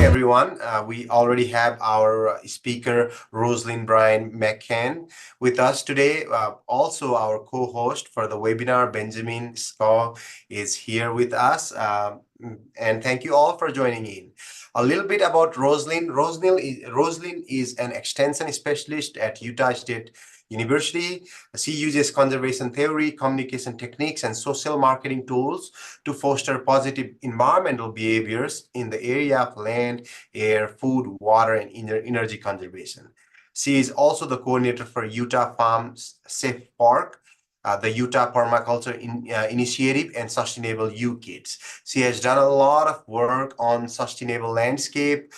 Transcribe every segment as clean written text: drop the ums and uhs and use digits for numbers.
everyone. We already have our speaker, Rosalind Bryan McCann, with us today. Also, our co-host for the webinar, Benjamin Skaw, is here with us. And thank you all for joining in. A little bit about Rosalind. Rosalind is an extension specialist at Utah State University. She uses conservation theory, communication techniques, and social marketing tools to foster positive environmental behaviors in the area of land, air, food, water, and energy conservation. She is also the coordinator for Utah Farms Safe Park, the Utah Permaculture Initiative, and Sustainable U-Kits. She has done a lot of work on sustainable landscape,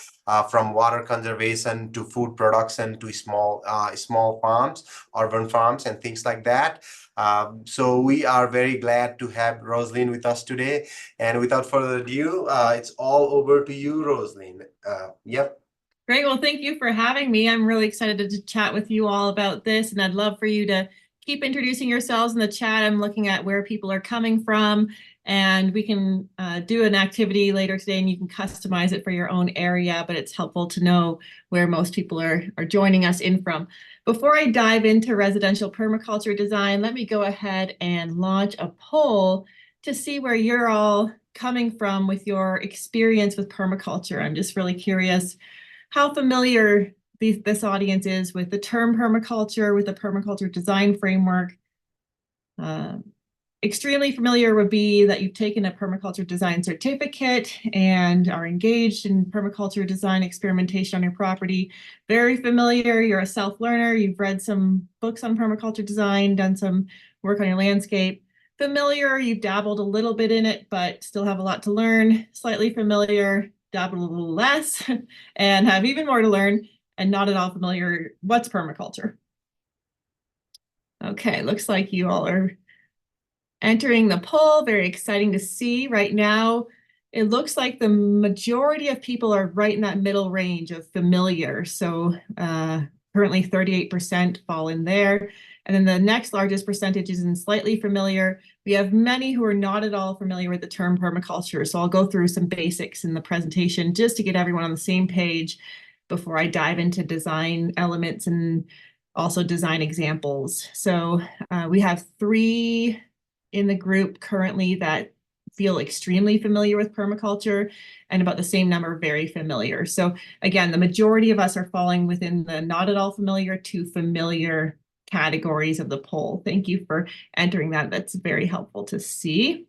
from water conservation to food production to small farms, urban farms, and things like that. So we are very glad to have Rosalind with us today. And without further ado, it's all over to you, Rosalind. Yep. Great. Well, thank you for having me. I'm really excited to chat with you all about this, and I'd love for you to keep introducing yourselves in the chat. I'm looking at where people are coming from, and we can do an activity later today and you can customize it for your own area, but it's helpful to know where most people are joining us in from. Before I dive into residential permaculture design, let me go ahead and launch a poll to see where you're all coming from with your experience with permaculture. I'm just really curious how familiar this audience is with the term permaculture, with the permaculture design framework. Extremely familiar would be that you've taken a permaculture design certificate and are engaged in permaculture design experimentation on your property. Very familiar, you're a self-learner, you've read some books on permaculture design, done some work on your landscape. Familiar, you've dabbled a little bit in it, but still have a lot to learn. Slightly familiar, dabbled a little less, and have even more to learn, and not at all familiar. What's permaculture? Okay, looks like you all are entering the poll. Very exciting to see. Right now, it looks like the majority of people are right in that middle range of familiar. So currently 38% fall in there. And then the next largest percentage is in slightly familiar. We have many who are not at all familiar with the term permaculture. So I'll go through some basics in the presentation just to get everyone on the same page before I dive into design elements and also design examples. So we have 3 in the group currently that feel extremely familiar with permaculture, and about the same number very familiar. So again, the majority of us are falling within the not at all familiar to familiar categories of the poll. Thank you for entering that. That's very helpful to see.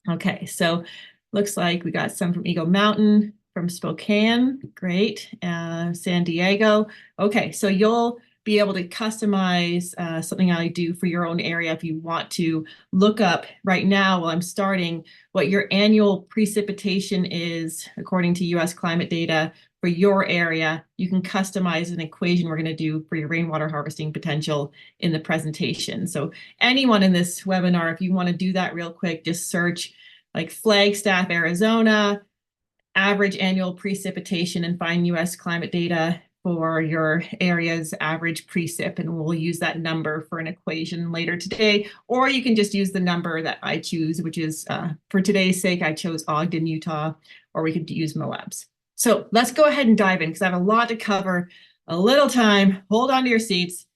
Okay, so looks like we got some from Eagle Mountain, from Spokane, great, San Diego. Okay, so you'll be able to customize something I do for your own area if you want to look up right now while I'm starting what your annual precipitation is according to US climate data for your area. You can customize an equation we're going to do for your rainwater harvesting potential in the presentation. So anyone in this webinar, if you want to do that real quick, just search like Flagstaff, Arizona, average annual precipitation, and find US climate data for your area's average precip, and we'll use that number for an equation later today. Or you can just use the number that I choose, which is, for today's sake, I chose Ogden, Utah, or we could use Moab's. So let's go ahead and dive in because I have a lot to cover, a little time. Hold on to your seats.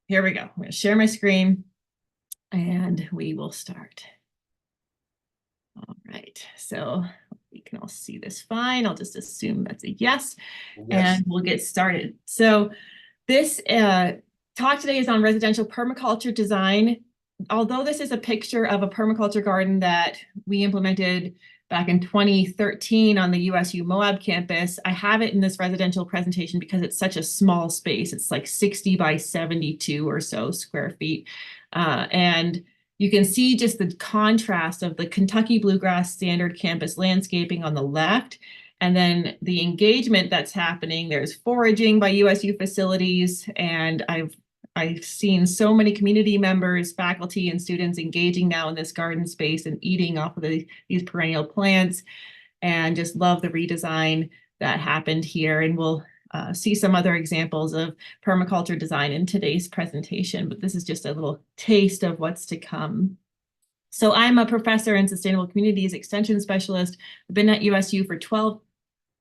Here we go. I'm going to share my screen and we will start. All right, so we can all see this fine. I'll just assume that's a yes. And we'll get started. So this talk today is on residential permaculture design. Although this is a picture of a permaculture garden that we implemented back in 2013 on the USU Moab campus, I have it in this residential presentation because it's such a small space. It's like 60 by 72 or so square feet. And you can see just the contrast of the Kentucky Bluegrass Standard Campus landscaping on the left, and then the engagement that's happening. There's foraging by USU facilities, and I've seen so many community members, faculty, and students engaging now in this garden space and eating off of these perennial plants, and just love the redesign that happened here. And we'll see some other examples of permaculture design in today's presentation, but this is just a little taste of what's to come. So I'm a professor in sustainable communities extension specialist. I've been at USU for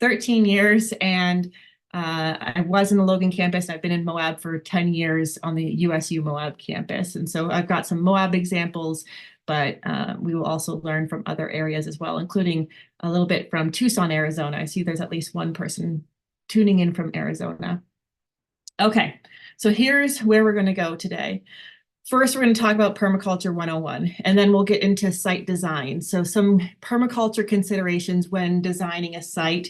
13 years, and I was in the Logan campus. I've been in Moab for 10 years on the USU Moab campus. And so I've got some Moab examples, but we will also learn from other areas as well, including a little bit from Tucson, Arizona. I see there's at least one person tuning in from Arizona. Okay, so here's where we're going to go today. First, we're going to talk about Permaculture 101, and then we'll get into site design. So some permaculture considerations when designing a site,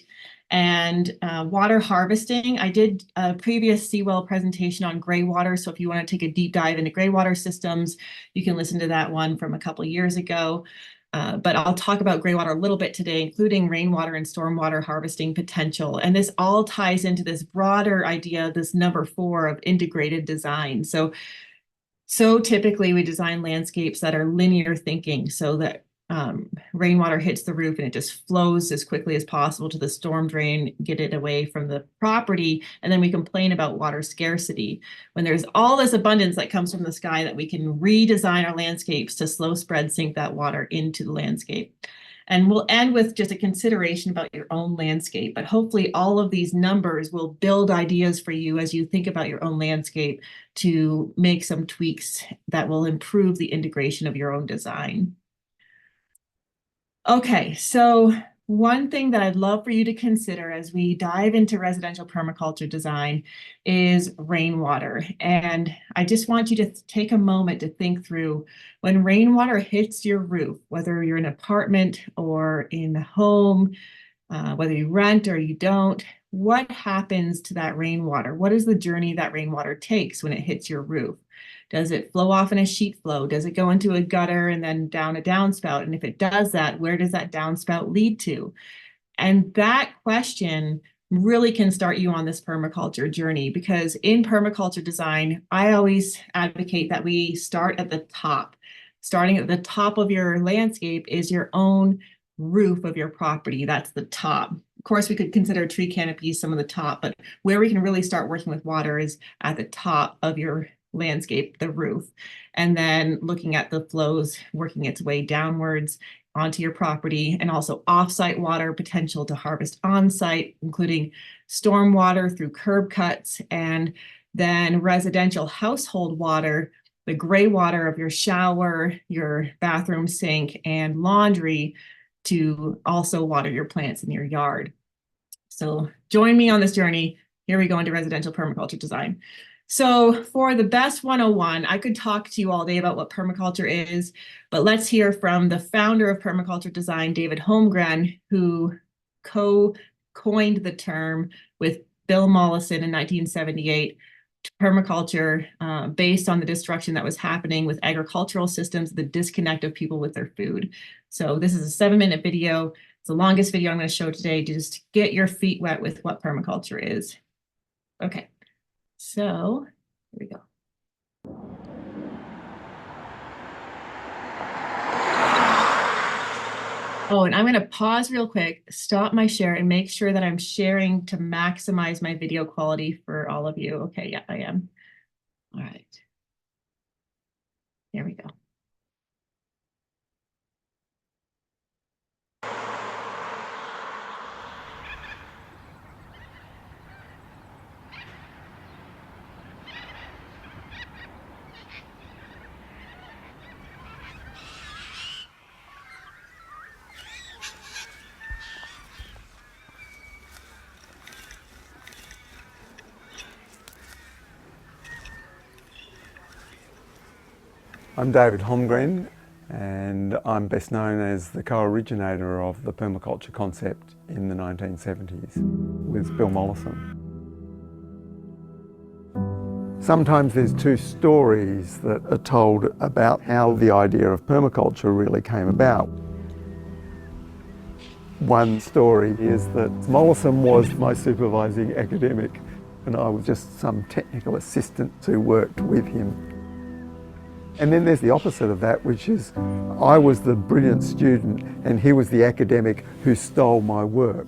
and water harvesting. I did a previous Seawell presentation on gray water, so if you want to take a deep dive into gray water systems, you can listen to that one from a couple of years ago. But I'll talk about gray water a little bit today, including rainwater and stormwater harvesting potential. And this all ties into this broader idea, this number 4 of integrated design. So typically we design landscapes that are linear thinking, so that rainwater hits the roof and it just flows as quickly as possible to the storm drain, get it away from the property. And then we complain about water scarcity when there's all this abundance that comes from the sky, that we can redesign our landscapes to slow spread sink that water into the landscape. And we'll end with just a consideration about your own landscape, but hopefully all of these numbers will build ideas for you as you think about your own landscape to make some tweaks that will improve the integration of your own design. Okay, so one thing that I'd love for you to consider as we dive into residential permaculture design is rainwater. And I just want you to take a moment to think through, when rainwater hits your roof, whether you're in an apartment or in a home, whether you rent or you don't, what happens to that rainwater? What is the journey that rainwater takes when it hits your roof? Does it flow off in a sheet flow? Does it go into a gutter and then down a downspout? And if it does that, where does that downspout lead to? And that question really can start you on this permaculture journey, because in permaculture design, I always advocate that we start at the top. Starting at the top of your landscape is your own roof of your property. That's the top. Of course, we could consider tree canopies some of the top, but where we can really start working with water is at the top of your landscape, the roof, and then looking at the flows working its way downwards onto your property, and also off-site water potential to harvest on-site, including storm water through curb cuts, and then residential household water, the gray water of your shower, your bathroom sink, and laundry, to also water your plants in your yard. So join me on this journey. Here we go into residential permaculture design. So for the best 101, I could talk to you all day about what permaculture is, but let's hear from the founder of permaculture design, David Holmgren, who coined the term with Bill Mollison in 1978, permaculture, based on the destruction that was happening with agricultural systems, the disconnect of people with their food. So this is a 7-minute video. It's the longest video I'm going to show today to just get your feet wet with what permaculture is. Okay. So here we go. Oh, and I'm going to pause real quick, stop my share, and make sure that I'm sharing to maximize my video quality for all of you. Okay, yeah, I am. All right. Here we go. I'm David Holmgren, and I'm best known as the co-originator of the permaculture concept in the 1970s with Bill Mollison. Sometimes there's two stories that are told about how the idea of permaculture really came about. One story is that Mollison was my supervising academic and I was just some technical assistant who worked with him. And then there's the opposite of that, which is I was the brilliant student and he was the academic who stole my work,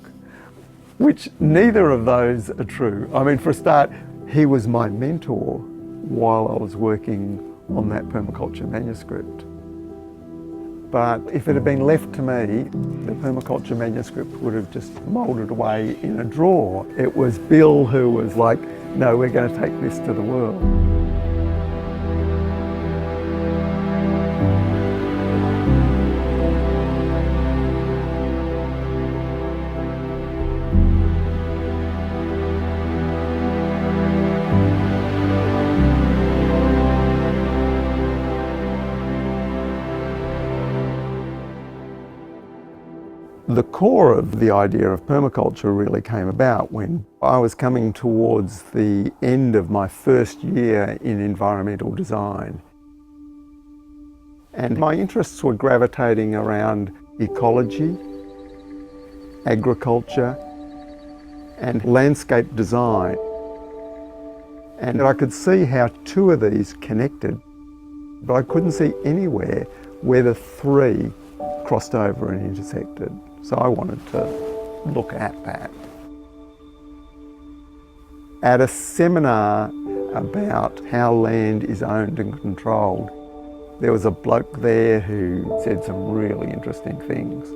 which neither of those are true. I mean, for a start, he was my mentor while I was working on that permaculture manuscript. But if it had been left to me, the permaculture manuscript would have just mouldered away in a drawer. It was Bill who was like, no, we're going to take this to the world. The core of the idea of permaculture really came about when I was coming towards the end of my first year in environmental design. And my interests were gravitating around ecology, agriculture, and landscape design. And I could see how two of these connected, but I couldn't see anywhere where the three crossed over and intersected. So I wanted to look at that. At a seminar about how land is owned and controlled, there was a bloke there who said some really interesting things.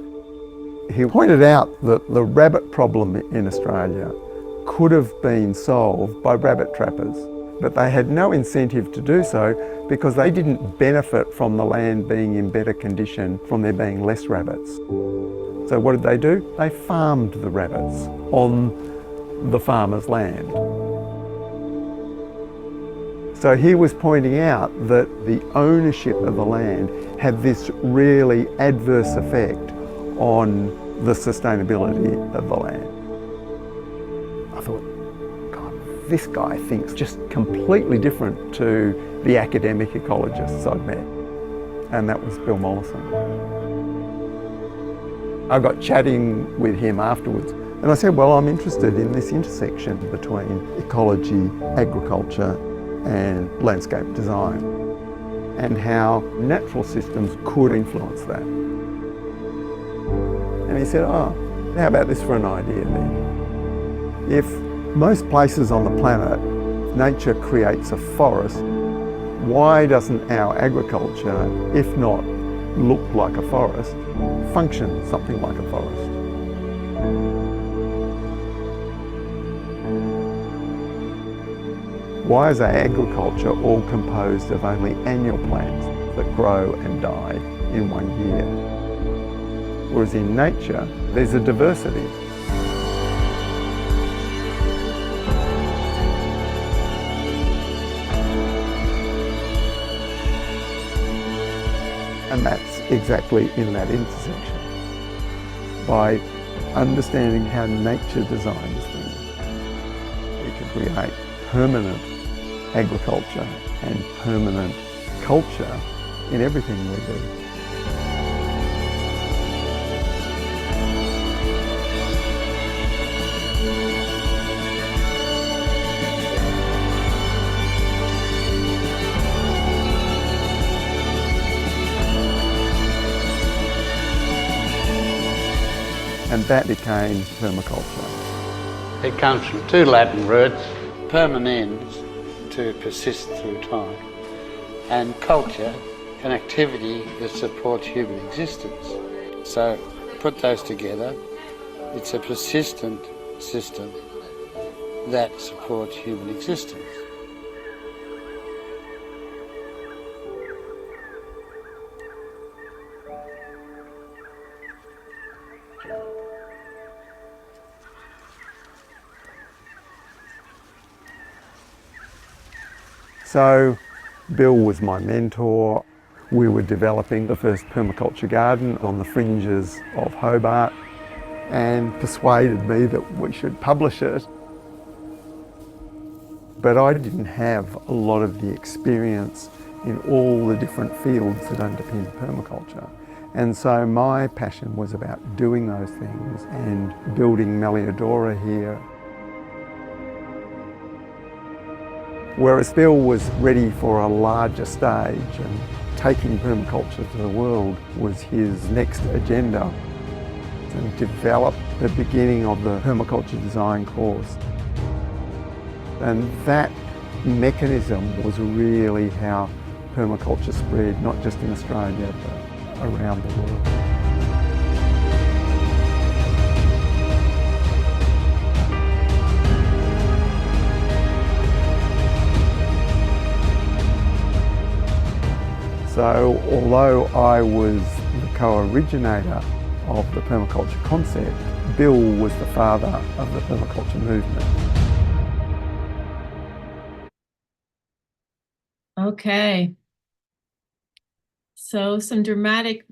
He pointed out that the rabbit problem in Australia could have been solved by rabbit trappers, but they had no incentive to do so because they didn't benefit from the land being in better condition from there being less rabbits. So what did they do? They farmed the rabbits on the farmer's land. So he was pointing out that the ownership of the land had this really adverse effect on the sustainability of the land. I thought, God, this guy thinks just completely different to the academic ecologists I'd met. And that was Bill Mollison. I got chatting with him afterwards and I said, well, I'm interested in this intersection between ecology, agriculture and landscape design and how natural systems could influence that. And he said, oh, how about this for an idea then? If most places on the planet, nature creates a forest, why doesn't our agriculture, if not look like a forest, function something like a forest? Why is our agriculture all composed of only annual plants that grow and die in 1 year? Whereas in nature, there's a diversity. And that's exactly in that intersection. By understanding how nature designs things, we can create permanent agriculture and permanent culture in everything we do. And that became permaculture. It comes from two Latin roots, permanens, to persist through time, and culture, an activity that supports human existence. So put those together, it's a persistent system that supports human existence. So Bill was my mentor. We were developing the first permaculture garden on the fringes of Hobart and persuaded me that we should publish it. But I didn't have a lot of the experience in all the different fields that underpin permaculture. And so my passion was about doing those things and building Meliodora here. Whereas Bill was ready for a larger stage and taking permaculture to the world was his next agenda, and developed the beginning of the permaculture design course. And that mechanism was really how permaculture spread, not just in Australia, but around the world. So although I was the co-originator of the permaculture concept, Bill was the father of the permaculture movement. Okay. So some dramatic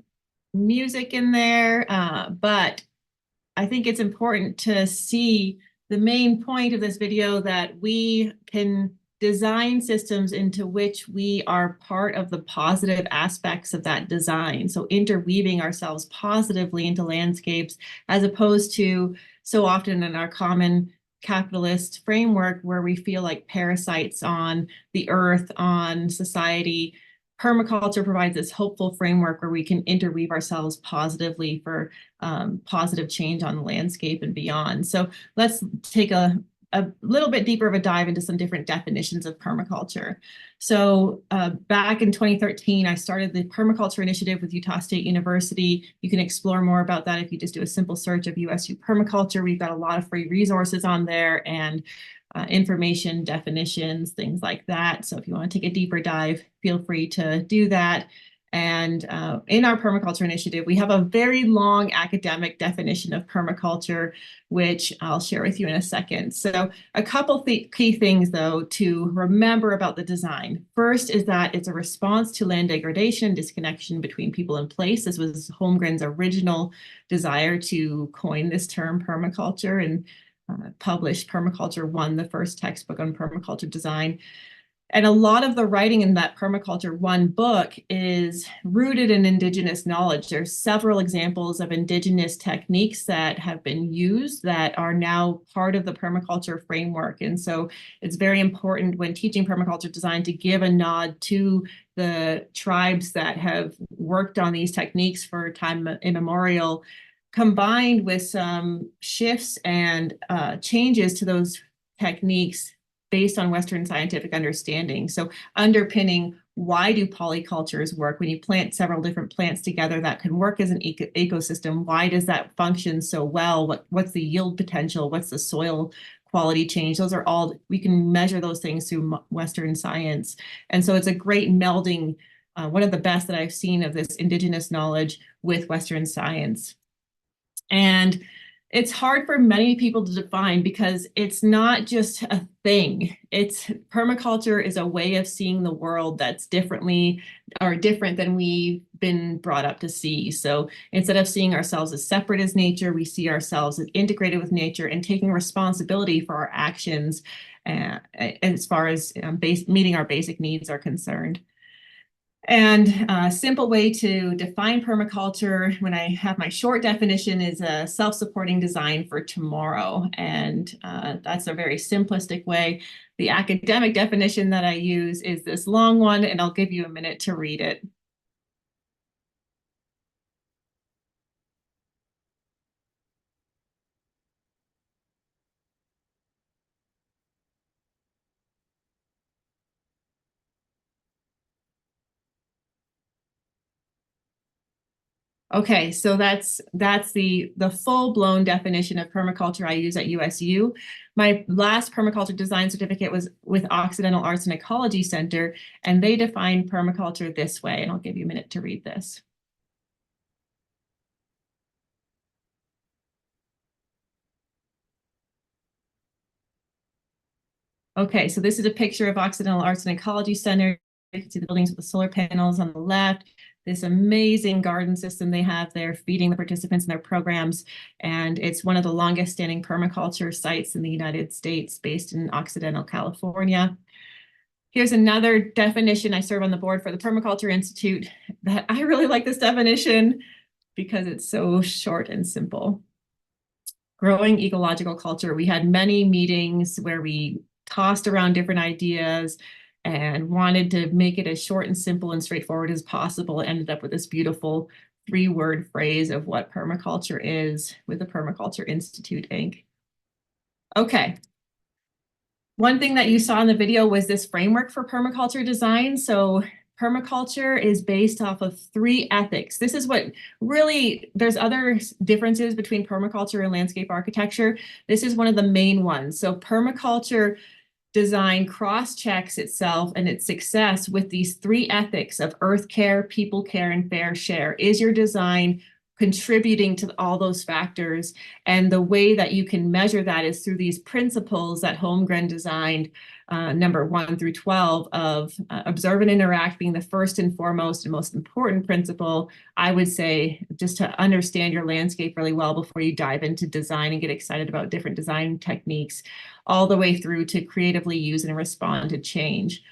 music in there, but I think it's important to see the main point of this video, that we can design systems into which we are part of the positive aspects of that design. So interweaving ourselves positively into landscapes, as opposed to so often in our common capitalist framework where we feel like parasites on the earth, on society. Permaculture provides this hopeful framework where we can interweave ourselves positively for positive change on the landscape and beyond. So let's take a little bit deeper of a dive into some different definitions of permaculture. So back in 2013, I started the Permaculture Initiative with Utah State University. You can explore more about that if you just do a simple search of USU Permaculture. We've got a lot of free resources on there and information, definitions, things like that. So if you want to take a deeper dive, feel free to do that. And in our permaculture initiative, we have a very long academic definition of permaculture, which I'll share with you in a second. So a couple key things, though, to remember about the design. First is that it's a response to land degradation, disconnection between people and place. This was Holmgren's original desire to coin this term permaculture, and published Permaculture 1, the first textbook on permaculture design. And a lot of the writing in that Permaculture 1 book is rooted in Indigenous knowledge. There's several examples of Indigenous techniques that have been used that are now part of the permaculture framework. And so it's very important when teaching permaculture design to give a nod to the tribes that have worked on these techniques for time immemorial, combined with some shifts and changes to those techniques based on Western scientific understanding. So underpinning, why do polycultures work? When you plant several different plants together that can work as an ecosystem, why does that function so well? What's the yield potential? What's the soil quality change? Those are all, we can measure those things through Western science. And so it's a great melding, one of the best that I've seen of this Indigenous knowledge with Western science. And it's hard for many people to define because it's not just a thing. It's permaculture is a way of seeing the world that's different than we've been brought up to see. So instead of seeing ourselves as separate as nature, we see ourselves as integrated with nature and taking responsibility for our actions as far as meeting our basic needs are concerned. And a simple way to define permaculture, when I have my short definition, is a self-supporting design for tomorrow. And that's a very simplistic way. The academic definition that I use is this long one, and I'll give you a minute to read it. Okay, so that's the full-blown definition of permaculture I use at USU. My last permaculture design certificate was with Occidental Arts and Ecology Center, and they define permaculture this way, and I'll give you a minute to read this. Okay, so this is a picture of Occidental Arts and Ecology Center. You can see the buildings with the solar panels on the left, this amazing garden system they have there feeding the participants in their programs. And it's one of the longest standing permaculture sites in the United States, based in Occidental, California. Here's another definition. I serve on the board for the Permaculture Institute. That I really like this definition because it's so short and simple. Growing ecological culture. We had many meetings where we tossed around different ideas and wanted to make it as short and simple and straightforward as possible. Ended up with this beautiful 3-word phrase of what permaculture is with the Permaculture Institute, Inc. Okay. One thing that you saw in the video was this framework for permaculture design. So permaculture is based off of 3 ethics. This is what really, there's other differences between permaculture and landscape architecture. This is one of the main ones. So permaculture design cross-checks itself and its success with these 3 ethics of earth care, people care, and fair share. Is your design contributing to all those factors? And the way that you can measure that is through these principles that Holmgren designed, number 1 through 12, of observe and interact being the first and foremost and most important principle. I would say just to understand your landscape really well before you dive into design and get excited about different design techniques, all the way through to creatively use and respond to change.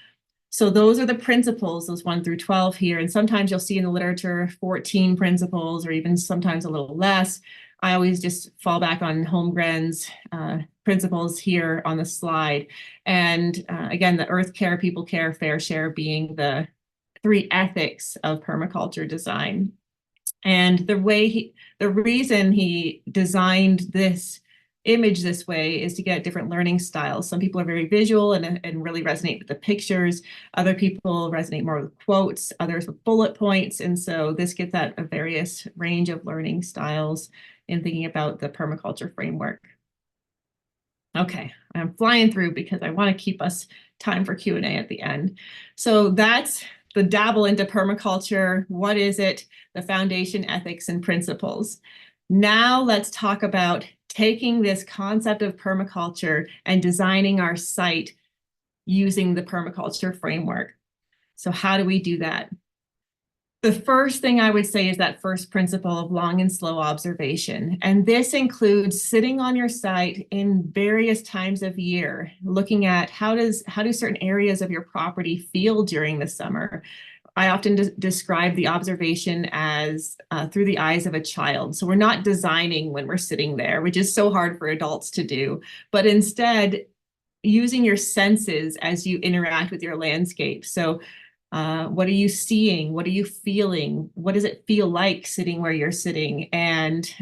So those are the principles, those 1 through 12 here. And sometimes you'll see in the literature 14 principles, or even sometimes a little less. I always just fall back on Holmgren's principles here on the slide. And again, the earth care, people care, fair share being the 3 ethics of permaculture design. And the reason he designed this image this way is to get different learning styles. Some people are very visual and really resonate with the pictures. Other people resonate more with quotes, others with bullet points. And so this gets at a various range of learning styles in thinking about the permaculture framework. Okay, I'm flying through because I want to keep us time for Q&A at the end. So that's the dabble into permaculture. What is it? The foundation, ethics, and principles. Now let's talk about taking this concept of permaculture and designing our site using the permaculture framework. So how do we do that? The first thing I would say is that first principle of long and slow observation. And this includes sitting on your site in various times of year, looking at how do certain areas of your property feel during the summer. I often describe the observation as through the eyes of a child. So we're not designing when we're sitting there, which is so hard for adults to do, but instead using your senses as you interact with your landscape. So what are you seeing? What are you feeling? What does it feel like sitting where you're sitting? And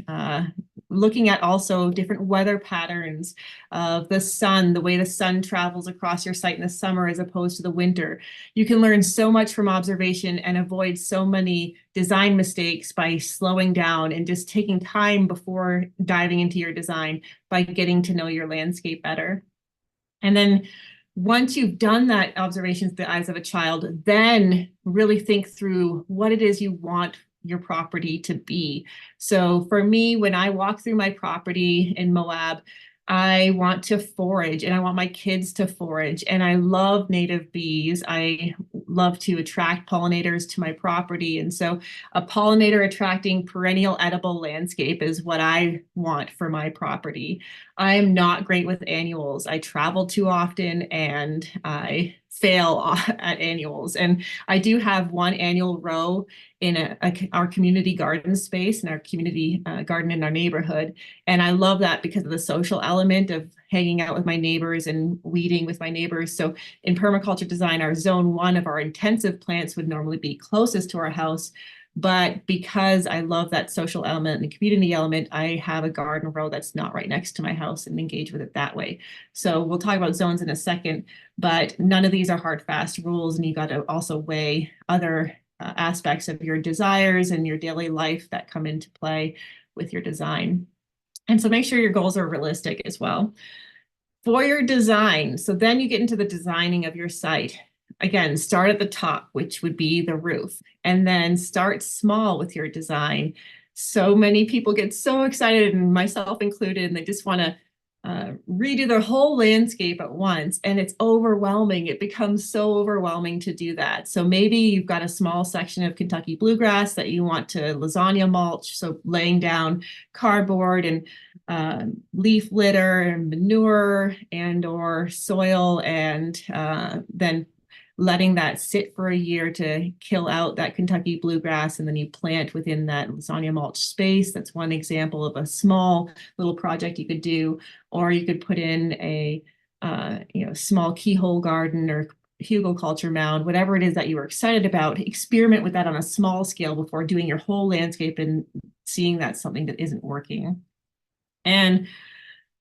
looking at also different weather patterns of the sun, the way the sun travels across your site in the summer as opposed to the winter. You can learn so much from observation and avoid so many design mistakes by slowing down and just taking time before diving into your design by getting to know your landscape better. And then once you've done that observation through the eyes of a child, then really think through what it is you want your property to be. So for me, when I walk through my property in Moab, I want to forage and I want my kids to forage. And I love native bees. I love to attract pollinators to my property. And so a pollinator attracting perennial edible landscape is what I want for my property. I am not great with annuals. I travel too often and I fail at annuals. And I do have one annual row in our community garden space, in our community garden in our neighborhood. And I love that because of the social element of hanging out with my neighbors and weeding with my neighbors. So in permaculture design, our zone 1 of our intensive plants would normally be closest to our house. But because I love that social element and the community element, I have a garden row that's not right next to my house and engage with it that way. So we'll talk about zones in a second, but none of these are hard, fast rules. And you got to also weigh other aspects of your desires and your daily life that come into play with your design. And so make sure your goals are realistic as well. For your design, so then you get into the designing of your site. Again, start at the top, which would be the roof, and then start small with your design. So many people get so excited, and myself included, and they just want to redo their whole landscape at once, and it's overwhelming. It becomes so overwhelming to do that. So maybe you've got a small section of Kentucky bluegrass that you want to lasagna mulch, so laying down cardboard and leaf litter and manure and or soil, and then letting that sit for a year to kill out that Kentucky bluegrass, and then you plant within that lasagna mulch space. That's one example of a small little project you could do. Or you could put in a small keyhole garden or hugelkultur mound, whatever it is that you were excited about. Experiment with that on a small scale before doing your whole landscape and seeing that's something that isn't working. And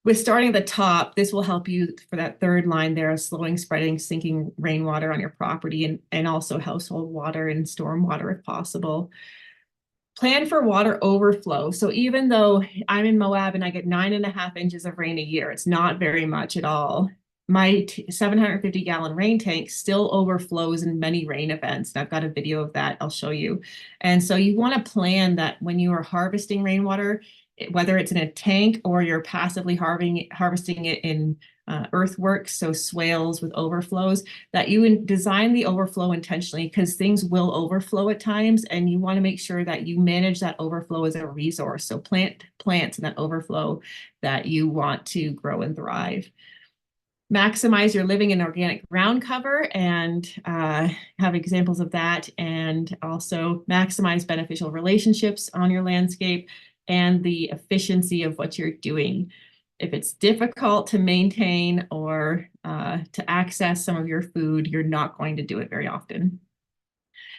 with starting at the top, this will help you for that third line there of slowing, spreading, sinking rainwater on your property and also household water and storm water if possible. Plan for water overflow. So even though I'm in Moab and I get 9.5 inches of rain a year, it's not very much at all. My 750-gallon rain tank still overflows in many rain events. And I've got a video of that I'll show you. And so you want to plan that when you are harvesting rainwater, whether it's in a tank or you're passively harvesting it in earthworks, so swales with overflows, that you design the overflow intentionally, because things will overflow at times, and you want to make sure that you manage that overflow as a resource. So plant plants in that overflow that you want to grow and thrive. Maximize your living and organic ground cover, and have examples of that, and also maximize beneficial relationships on your landscape and the efficiency of what you're doing. If it's difficult to maintain or to access some of your food, you're not going to do it very often.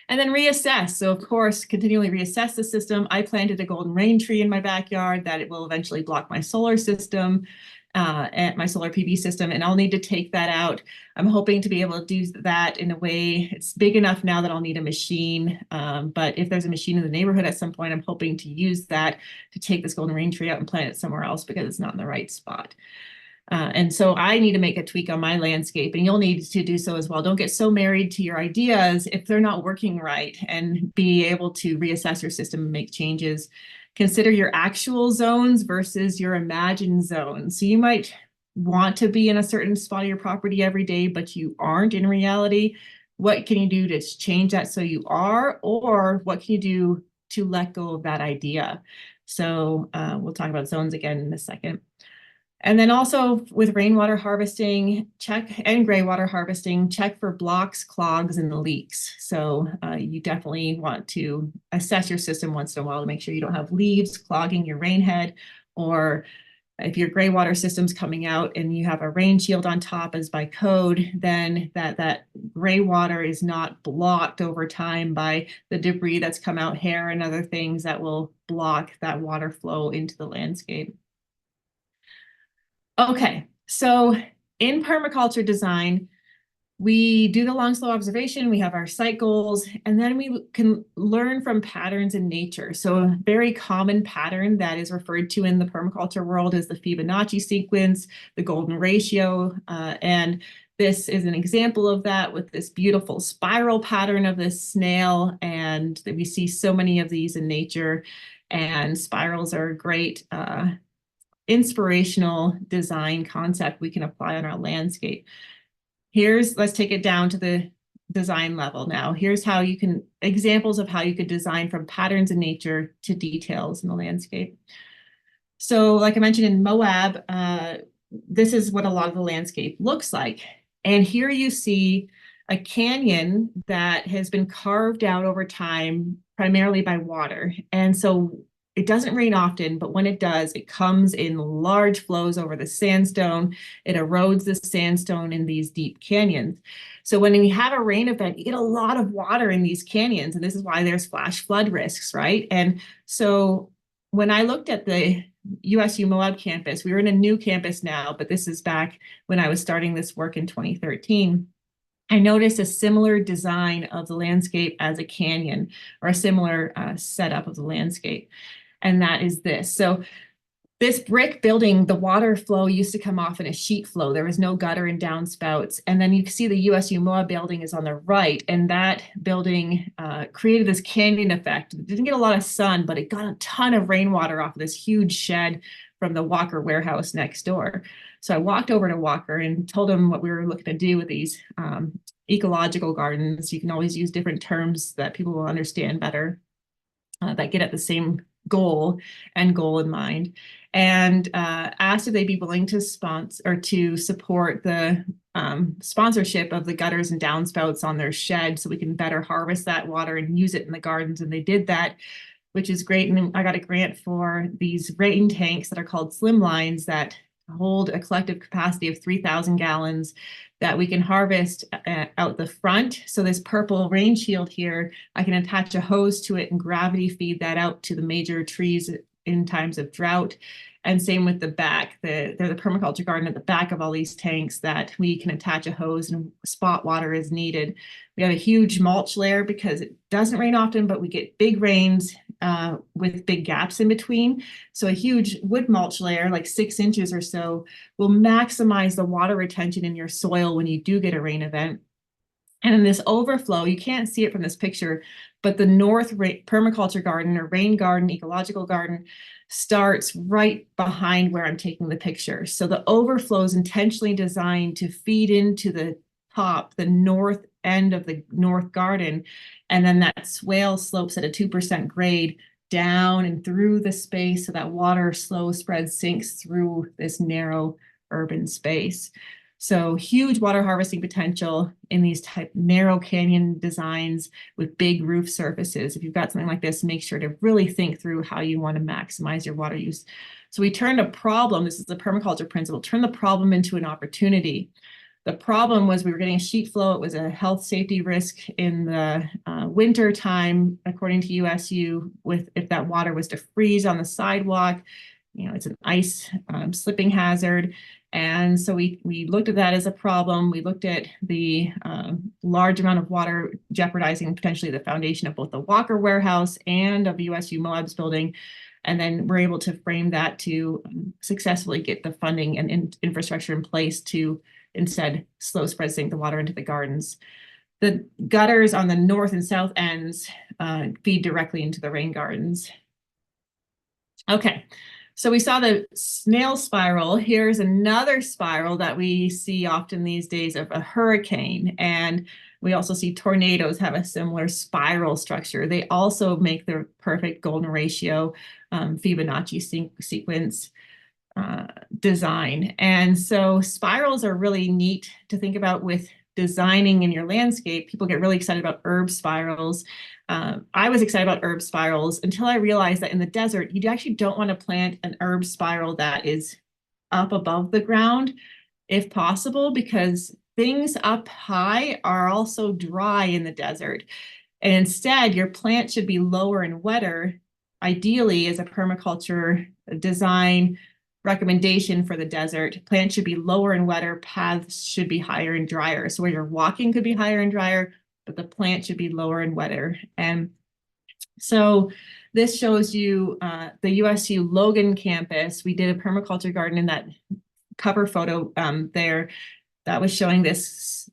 And then reassess. So of course, continually reassess the system. I planted a golden rain tree in my backyard that it will eventually block my solar system, and my solar PV system, and I'll need to take that out. I'm hoping to be able to do that in a way, it's big enough now that I'll need a machine. But if there's a machine in the neighborhood at some point, I'm hoping to use that to take this golden rain tree out and plant it somewhere else because it's not in the right spot. And so I need to make a tweak on my landscape, and you'll need to do so as well. Don't get so married to your ideas if they're not working right, and be able to reassess your system and make changes. Consider your actual zones versus your imagined zones. So you might want to be in a certain spot of your property every day, but you aren't in reality. What can you do to change that so you are, or what can you do to let go of that idea? So we'll talk about zones again in a second. And then also with rainwater harvesting, and gray water harvesting, check for blocks, clogs, and leaks. So you definitely want to assess your system once in a while to make sure you don't have leaves clogging your rain head, or if your gray water system's coming out and you have a rain shield on top as by code, then that gray water is not blocked over time by the debris that's come out, hair and other things that will block that water flow into the landscape. Okay, so in permaculture design, we do the long, slow observation, we have our site goals, and then we can learn from patterns in nature. So a very common pattern that is referred to in the permaculture world is the Fibonacci sequence, the golden ratio, and this is an example of that with this beautiful spiral pattern of this snail, and we see so many of these in nature, and spirals are a great inspirational design concept we can apply on our landscape. Let's take it down to the design level now. Here's how you can, examples of how you could design from patterns in nature to details in the landscape. So like I mentioned in Moab, this is what a lot of the landscape looks like. And here you see a canyon that has been carved out over time, primarily by water. And so it doesn't rain often, but when it does, it comes in large flows over the sandstone. It erodes the sandstone in these deep canyons. So when we have a rain event, you get a lot of water in these canyons, and this is why there's flash flood risks, right? And so when I looked at the USU Moab campus, we were in a new campus now, but this is back when I was starting this work in 2013. I noticed a similar design of the landscape as a canyon, or a similar setup of the landscape. And that is this. So this brick building, the water flow used to come off in a sheet flow. There was no gutter and downspouts. And then you can see the USU Moab building is on the right. And that building created this canyon effect. It didn't get a lot of sun, but it got a ton of rainwater off of this huge shed from the Walker warehouse next door. So I walked over to Walker and told him what we were looking to do with these ecological gardens. You can always use different terms that people will understand better, that get at the same goal in mind, and asked if they'd be willing to sponsor or to support the sponsorship of the gutters and downspouts on their shed so we can better harvest that water and use it in the gardens. And they did that, which is great. And I got a grant for these rain tanks that are called slimlines that hold a collective capacity of 3,000 gallons that we can harvest out the front. So this purple rain shield here, I can attach a hose to it and gravity feed that out to the major trees in times of drought. And same with the back. There's a permaculture garden at the back of all these tanks that we can attach a hose and spot water as needed. We have a huge mulch layer because it doesn't rain often, but we get big rains with big gaps in between. So a huge wood mulch layer, like 6 inches or so, will maximize the water retention in your soil when you do get a rain event. And in this overflow, you can't see it from this picture, but the North Permaculture Garden or rain garden, ecological garden, starts right behind where I'm taking the picture. So the overflow is intentionally designed to feed into the top, the north end of the North Garden. And then that swale slopes at a 2% grade down and through the space so that water slow spread sinks through this narrow urban space. So huge water harvesting potential in these type narrow canyon designs with big roof surfaces. If you've got something like this, make sure to really think through how you want to maximize your water use. So we turned a problem, this is the permaculture principle, turn the problem into an opportunity. The problem was we were getting sheet flow. It was a health safety risk in the winter time, according to USU, with if that water was to freeze on the sidewalk. It's an ice slipping hazard. And so we looked at that as a problem. We looked at the large amount of water jeopardizing potentially the foundation of both the Walker Warehouse and of USU Moab's building. And then we're able to frame that to successfully get the funding and infrastructure in place to instead slow spread sink the water into the gardens. The gutters on the north and south ends feed directly into the rain gardens. Okay. So we saw the snail spiral. Here's another spiral that we see often these days of a hurricane. And we also see tornadoes have a similar spiral structure. They also make the perfect golden ratio Fibonacci sequence design. And so spirals are really neat to think about with designing in your landscape. People get really excited about herb spirals. I was excited about herb spirals until I realized that in the desert, you actually don't want to plant an herb spiral that is up above the ground, if possible, because things up high are also dry in the desert. And instead, your plant should be lower and wetter, ideally as a permaculture design recommendation for the desert. Plants should be lower and wetter, paths should be higher and drier. So where you're walking could be higher and drier, but the plant should be lower and wetter. And so this shows you the USU Logan campus. We did a permaculture garden in that cover photo there that was showing this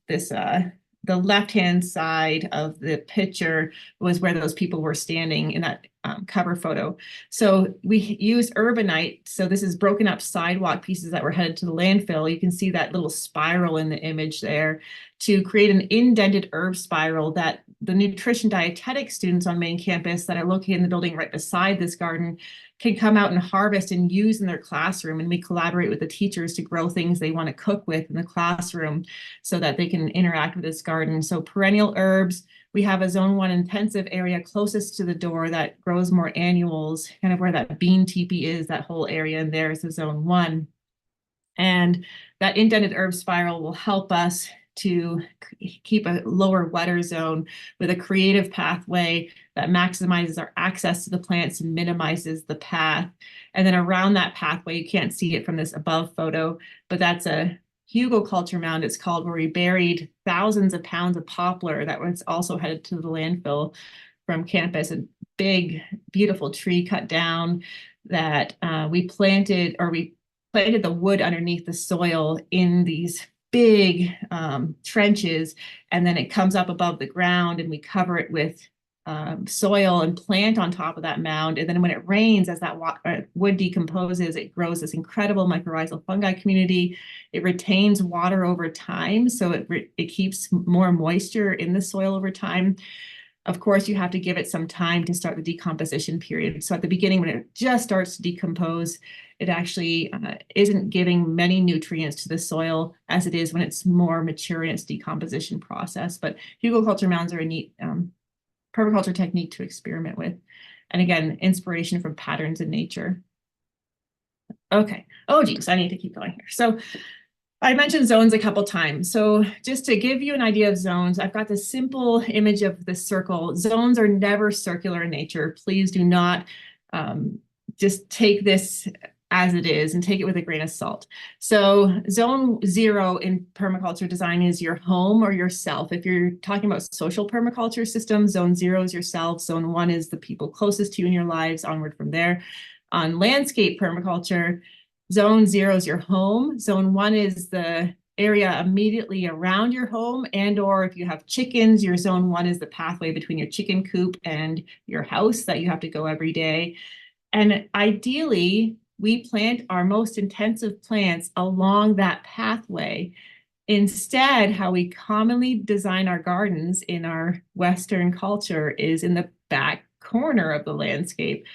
the left-hand side of the picture was where those people were standing in that cover photo. So we use urbanite. So this is broken up sidewalk pieces that were headed to the landfill. You can see that little spiral in the image there to create an indented herb spiral that the nutrition dietetic students on main campus that are located in the building right beside this garden can come out and harvest and use in their classroom. And we collaborate with the teachers to grow things they want to cook with in the classroom so that they can interact with this garden. So perennial herbs, we have a zone 1 intensive area closest to the door that grows more annuals, kind of where that bean teepee is, that whole area in there is the zone 1. And that indented herb spiral will help us to keep a lower wetter zone with a creative pathway that maximizes our access to the plants and minimizes the path. And then around that pathway, you can't see it from this above photo, but that's a hugelkultur mound, it's called, where we buried thousands of pounds of poplar that was also headed to the landfill from campus. A big, beautiful tree cut down that we planted the wood underneath the soil in these big trenches, and then it comes up above the ground and we cover it with soil and plant on top of that mound. And then when it rains, as that wood decomposes, it grows this incredible mycorrhizal fungi community. It retains water over time, so it keeps more moisture in the soil over time. Of course, you have to give it some time to start the decomposition period. So at the beginning, when it just starts to decompose, it actually isn't giving many nutrients to the soil as it is when it's more mature in its decomposition process. But hugelkultur mounds are a neat permaculture technique to experiment with. And again, inspiration from patterns in nature. Okay. Oh, geez, I need to keep going here. So I mentioned zones a couple times. So just to give you an idea of zones, I've got this simple image of the circle. Zones are never circular in nature. Please do not just take this as it is and take it with a grain of salt. So zone 0 in permaculture design is your home or yourself. If you're talking about social permaculture systems, zone 0 is yourself. Zone 1 is the people closest to you in your lives, onward from there. On landscape permaculture, zone 0 is your home. Zone 1 is the area immediately around your home, and or if you have chickens, your zone 1 is the pathway between your chicken coop and your house that you have to go every day. And ideally, we plant our most intensive plants along that pathway. Instead, how we commonly design our gardens in our Western culture is in the back corner of the landscape.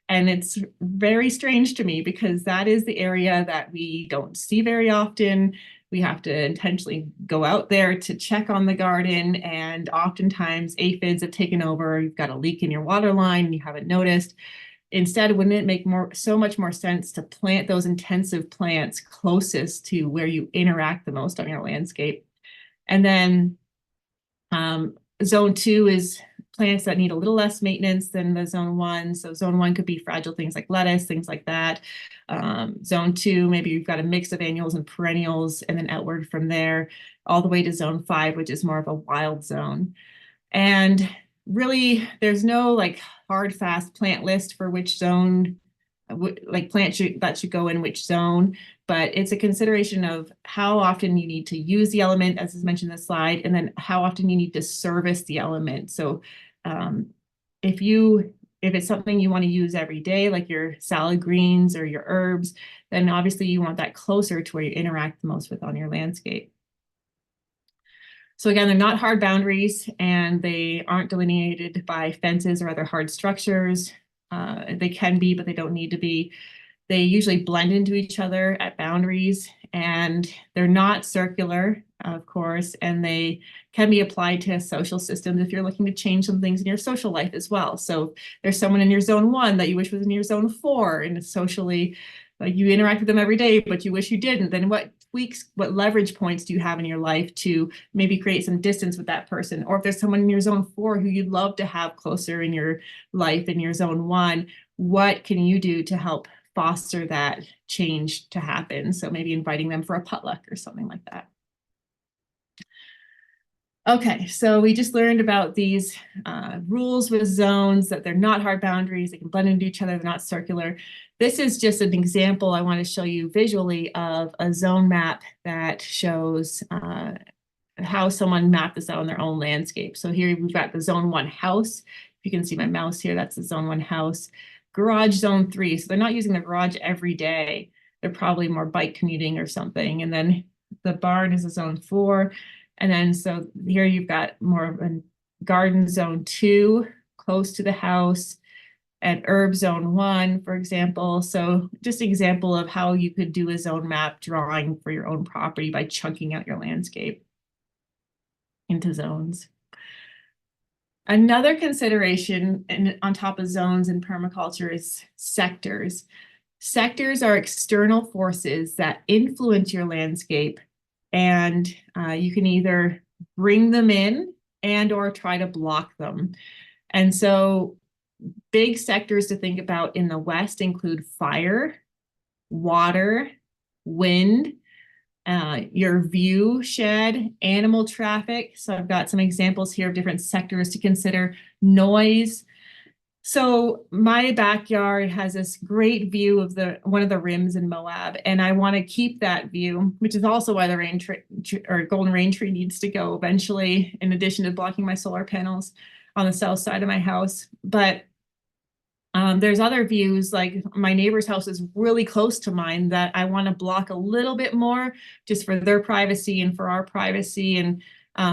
And it's very strange to me because that is the area that we don't see very often. We have to intentionally go out there to check on the garden, and oftentimes aphids have taken over. You've got a leak in your water line and you haven't noticed. Instead, wouldn't it make so much more sense to plant those intensive plants closest to where you interact the most on your landscape? And then zone 2 is plants that need a little less maintenance than the zone 1. So zone 1 could be fragile things like lettuce, things like that. Zone 2, maybe you've got a mix of annuals and perennials, and then outward from there, all the way to zone 5, which is more of a wild zone. And really, there's no like hard, fast plant list for which zone, like plant that should go in which zone, but it's a consideration of how often you need to use the element, as is mentioned in the slide, and then how often you need to service the element. So if it's something you want to use every day, like your salad greens or your herbs, then obviously you want that closer to where you interact the most with on your landscape. So again, they're not hard boundaries, and they aren't delineated by fences or other hard structures. They can be, but they don't need to be. They usually blend into each other at boundaries, and they're not circular, of course, and they can be applied to social systems if you're looking to change some things in your social life as well. So there's someone in your zone 1 that you wish was in your zone 4, and socially, you interact with them every day, but you wish you didn't. Then what tweaks, what leverage points do you have in your life to maybe create some distance with that person? Or if there's someone in your zone 4 who you'd love to have closer in your life in your zone 1, what can you do to help foster that change to happen? So maybe inviting them for a potluck or something like that. Okay, so we just learned about these rules with zones, that they're not hard boundaries, they can blend into each other, they're not circular. This is just an example I want to show you visually of a zone map that shows how someone mapped this out on their own landscape. So here we've got the zone 1 house. If you can see my mouse here, that's the zone 1 house. Garage zone 3, so they're not using the garage every day. They're probably more bike commuting or something. And then the barn is a zone 4. And then so here you've got more of a garden zone 2, close to the house, and herb zone 1, for example. So just an example of how you could do a zone map drawing for your own property by chunking out your landscape into zones. Another consideration on top of zones in permaculture is sectors. Sectors are external forces that influence your landscape, and you can either bring them in and or try to block them. And so big sectors to think about in the West include fire, water, wind, your view shed, animal traffic. So I've got some examples here of different sectors to consider. Noise. So my backyard has this great view of one of the rims in Moab, and I want to keep that view, which is also why the golden rain tree needs to go eventually, in addition to blocking my solar panels on the south side of my house. But there's other views, like my neighbor's house is really close to mine, that I want to block a little bit more just for their privacy and for our privacy. And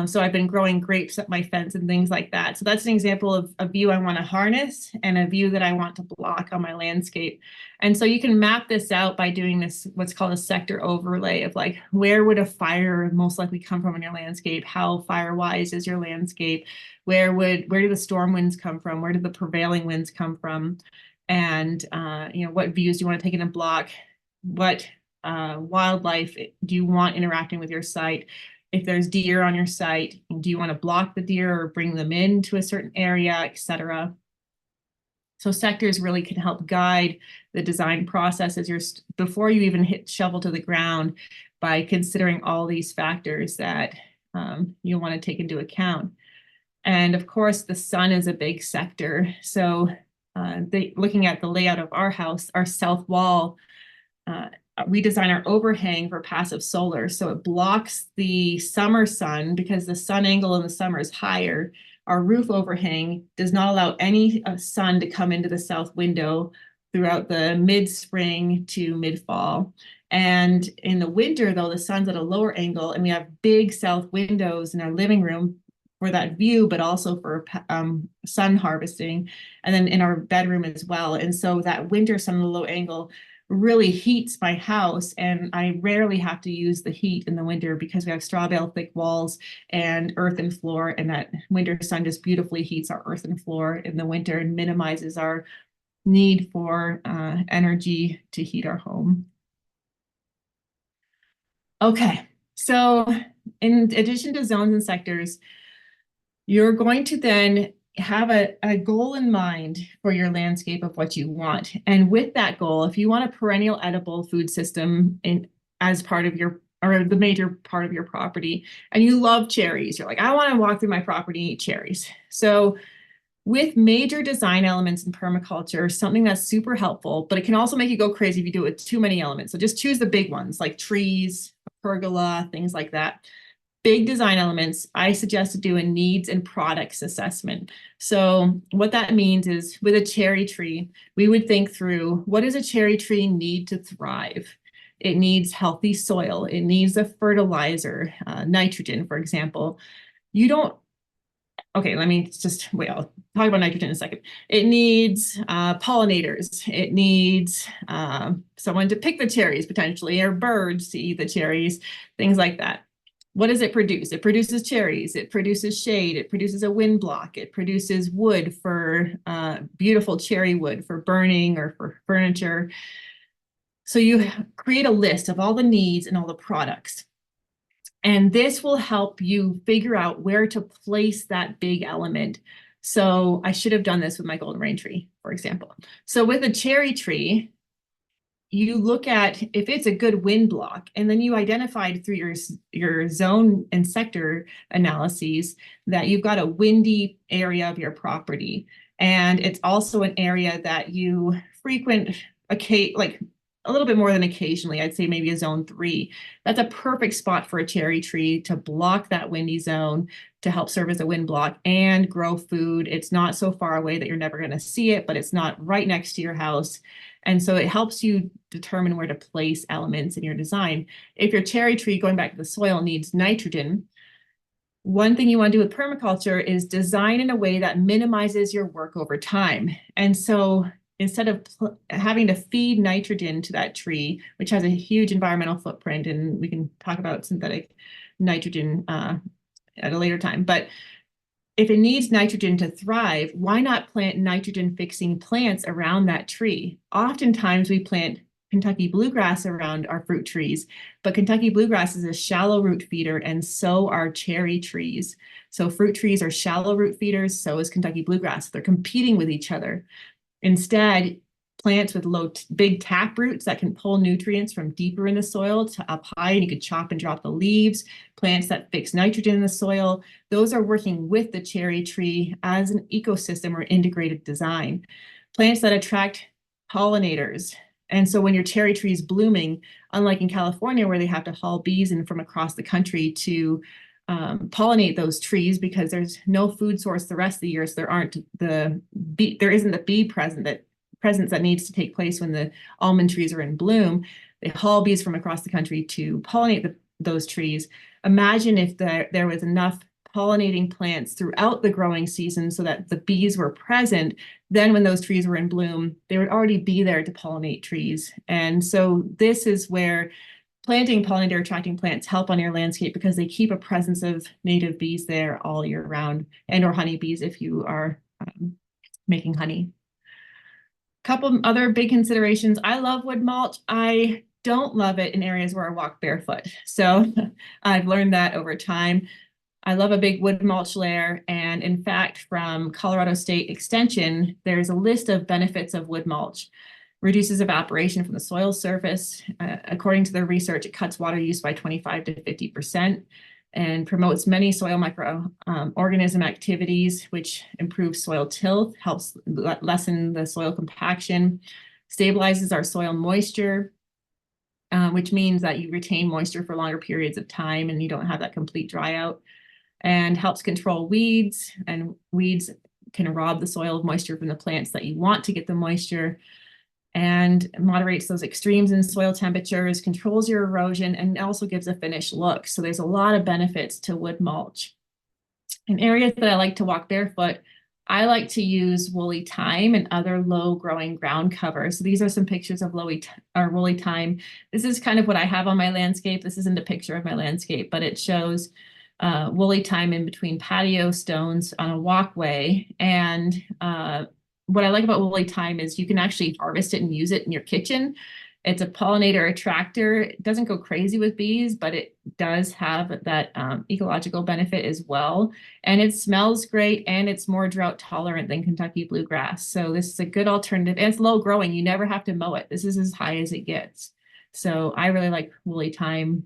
so I've been growing grapes at my fence and things like that. So that's an example of a view I want to harness and a view that I want to block on my landscape. And so you can map this out by doing this, what's called a sector overlay of like, where would a fire most likely come from in your landscape? How fire-wise is your landscape? Where do the storm winds come from? Where do the prevailing winds come from? And what views do you want to take in a block? What wildlife do you want interacting with your site? If there's deer on your site, do you want to block the deer or bring them into a certain area, etc.? So sectors really can help guide the design process as before you even hit shovel to the ground, by considering all these factors that you want to take into account. And of course, the sun is a big sector. So looking at the layout of our house, our south wall, we design our overhang for passive solar. So it blocks the summer sun because the sun angle in the summer is higher. Our roof overhang does not allow any sun to come into the south window throughout the mid-spring to mid-fall. And in the winter, though, the sun's at a lower angle, and we have big south windows in our living room for that view, but also for sun harvesting, and then in our bedroom as well. And so that winter sun at a low angle really heats my house, and I rarely have to use the heat in the winter because we have straw bale thick walls and earthen floor, and that winter sun just beautifully heats our earthen floor in the winter and minimizes our need for energy to heat our home. Okay, so in addition to zones and sectors, you're going to then have a goal in mind for your landscape of what you want. And with that goal, if you want a perennial edible food system as part of your, or the major part of your property, and you love cherries, you're like, I want to walk through my property and eat cherries. So with major design elements in permaculture, something that's super helpful, but it can also make you go crazy if you do it with too many elements. So just choose the big ones like trees, pergola, things like that. Big design elements, I suggest to do a needs and products assessment. So what that means is with a cherry tree, we would think through, what does a cherry tree need to thrive? It needs healthy soil. It needs a fertilizer, nitrogen, for example. You don't, okay, let me just, wait, I'll talk about nitrogen in a second. It needs pollinators. It needs someone to pick the cherries potentially, or birds to eat the cherries, things like that. What does it produce? It produces cherries, it produces shade, it produces a wind block, it produces wood for beautiful cherry wood for burning or for furniture. So you create a list of all the needs and all the products. And this will help you figure out where to place that big element. So I should have done this with my golden rain tree, for example. So with a cherry tree, you look at if it's a good wind block, and then you identified through your zone and sector analyses that you've got a windy area of your property. And it's also an area that you frequent, like a little bit more than occasionally. I'd say maybe a zone 3. That's a perfect spot for a cherry tree to block that windy zone, to help serve as a wind block and grow food. It's not so far away that you're never going to see it, but it's not right next to your house. And so it helps you determine where to place elements in your design. If your cherry tree, going back to the soil, needs nitrogen, one thing you want to do with permaculture is design in a way that minimizes your work over time. And so instead of having to feed nitrogen to that tree, which has a huge environmental footprint, and we can talk about synthetic nitrogen at a later time, but if it needs nitrogen to thrive, why not plant nitrogen-fixing plants around that tree? Oftentimes we plant Kentucky bluegrass around our fruit trees, but Kentucky bluegrass is a shallow root feeder, and so are cherry trees. So fruit trees are shallow root feeders, so is Kentucky bluegrass. They're competing with each other. Instead, plants with big tap roots that can pull nutrients from deeper in the soil to up high, and you could chop and drop the leaves. Plants that fix nitrogen in the soil, those are working with the cherry tree as an ecosystem or integrated design. Plants that attract pollinators. And so when your cherry tree is blooming, unlike in California where they have to haul bees in from across the country to pollinate those trees because there's no food source the rest of the year, so there isn't the bee presence that needs to take place when the almond trees are in bloom. They haul bees from across the country to pollinate those trees. Imagine if there was enough pollinating plants throughout the growing season so that the bees were present. Then when those trees were in bloom, they would already be there to pollinate trees. And so this is where planting pollinator attracting plants help on your landscape, because they keep a presence of native bees there all year round, and or honeybees if you are making honey. Couple other big considerations. I love wood mulch. I don't love it in areas where I walk barefoot. So I've learned that over time. I love a big wood mulch layer. And in fact, from Colorado State Extension, there's a list of benefits of wood mulch. reduces evaporation from the soil surface. According to their research, it cuts water use by 25 to 50% and promotes many soil microorganism activities, which improves soil tilth, helps lessen the soil compaction, stabilizes our soil moisture, which means that you retain moisture for longer periods of time and you don't have that complete dry out, and helps control weeds, and weeds can rob the soil of moisture from the plants that you want to get the moisture, and moderates those extremes in soil temperatures, controls your erosion, and also gives a finished look. So there's a lot of benefits to wood mulch. In areas that I like to walk barefoot, I like to use woolly thyme and other low growing ground cover. So these are some pictures of woolly thyme. This is kind of what I have on my landscape. This isn't a picture of my landscape, but it shows woolly thyme in between patio stones on a walkway. And what I like about woolly thyme is you can actually harvest it and use it in your kitchen. It's a pollinator attractor. It doesn't go crazy with bees, but it does have that ecological benefit as well. And it smells great, and it's more drought tolerant than Kentucky bluegrass. So this is a good alternative, and it's low growing. You never have to mow it. This is as high as it gets. So I really like woolly thyme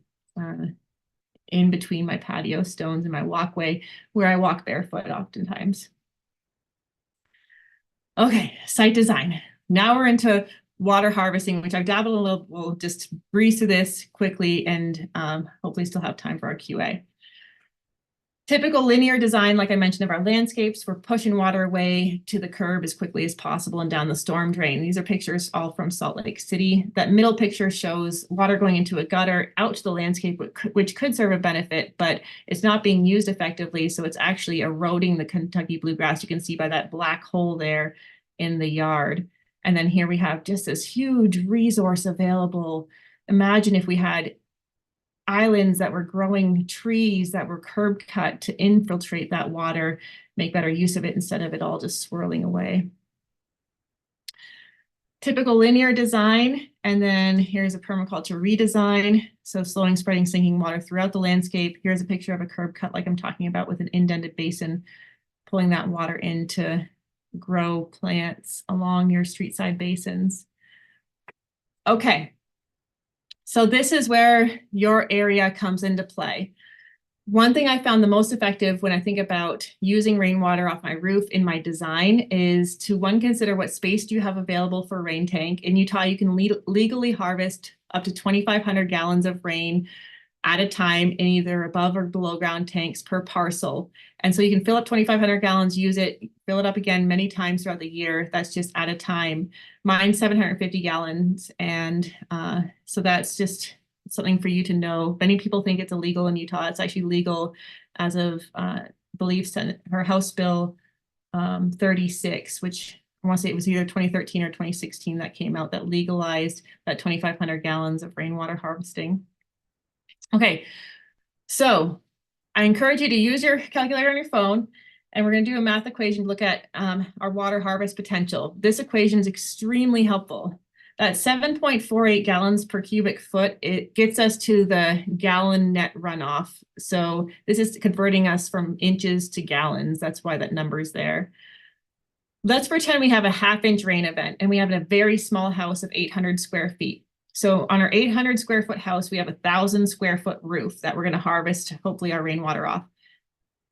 in between my patio stones and my walkway, where I walk barefoot oftentimes. Okay, site design. Now we're into water harvesting, which I've dabbled a little. We'll just breeze through this quickly and hopefully still have time for our QA. Typical linear design, like I mentioned, of our landscapes, we're pushing water away to the curb as quickly as possible and down the storm drain. These are pictures all from Salt Lake City. That middle picture shows water going into a gutter out to the landscape, which could serve a benefit, but it's not being used effectively. So it's actually eroding the Kentucky bluegrass. You can see by that black hole there in the yard. And then here we have just this huge resource available. Imagine if we had islands that were growing trees that were curb cut to infiltrate that water, make better use of it instead of it all just swirling away. Typical linear design, and then here's a permaculture redesign. So slowing, spreading, sinking water throughout the landscape. Here's a picture of a curb cut like I'm talking about with an indented basin, pulling that water in to grow plants along your street side basins. Okay. So this is where your area comes into play. One thing I found the most effective when I think about using rainwater off my roof in my design is to, one, consider what space do you have available for a rain tank. In Utah, you can legally harvest up to 2,500 gallons of rain at a time in either above or below ground tanks per parcel. And so you can fill up 2,500 gallons, use it, fill it up again many times throughout the year. That's just at a time. Mine's 750 gallons. And so that's just something for you to know. Many people think it's illegal in Utah. It's actually legal as of, I believe, Senate or House Bill 36, which I want to say it was either 2013 or 2016 that came out that legalized that 2,500 gallons of rainwater harvesting. Okay, so I encourage you to use your calculator on your phone, and we're going to do a math equation to look at our water harvest potential. This equation is extremely helpful. That 7.48 gallons per cubic foot, it gets us to the gallon net runoff. So this is converting us from inches to gallons. That's why that number is there. Let's pretend we have a half-inch rain event, and we have a very small house of 800 square feet. So on our 800 square foot house, we have 1,000 square foot roof that we're going to harvest, hopefully, our rainwater off.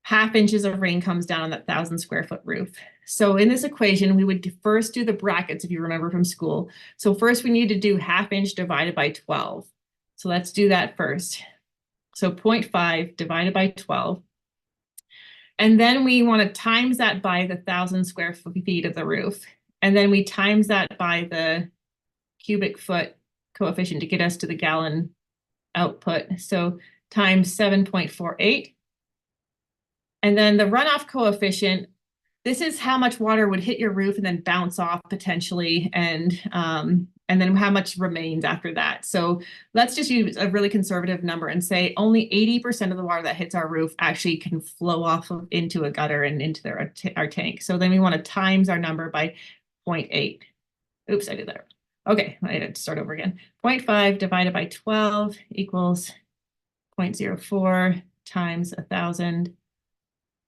Half inches of rain comes down on that 1,000 square foot roof. So in this equation, we would first do the brackets, if you remember from school. So first we need to do half inch divided by 12. So let's do that first. So 0.5 divided by 12. And then we want to times that by the 1,000 square feet of the roof. And then we times that by the cubic foot coefficient to get us to the gallon output. So times 7.48. And then the runoff coefficient, this is how much water would hit your roof and then bounce off potentially, and then how much remains after that. So let's just use a really conservative number and say only 80% of the water that hits our roof actually can flow off into a gutter and into our tank. So then we want to times our number by 0.8. Oops, I did that. Okay, I had to start over again. 0.5 divided by 12 equals 0.04 times 1,000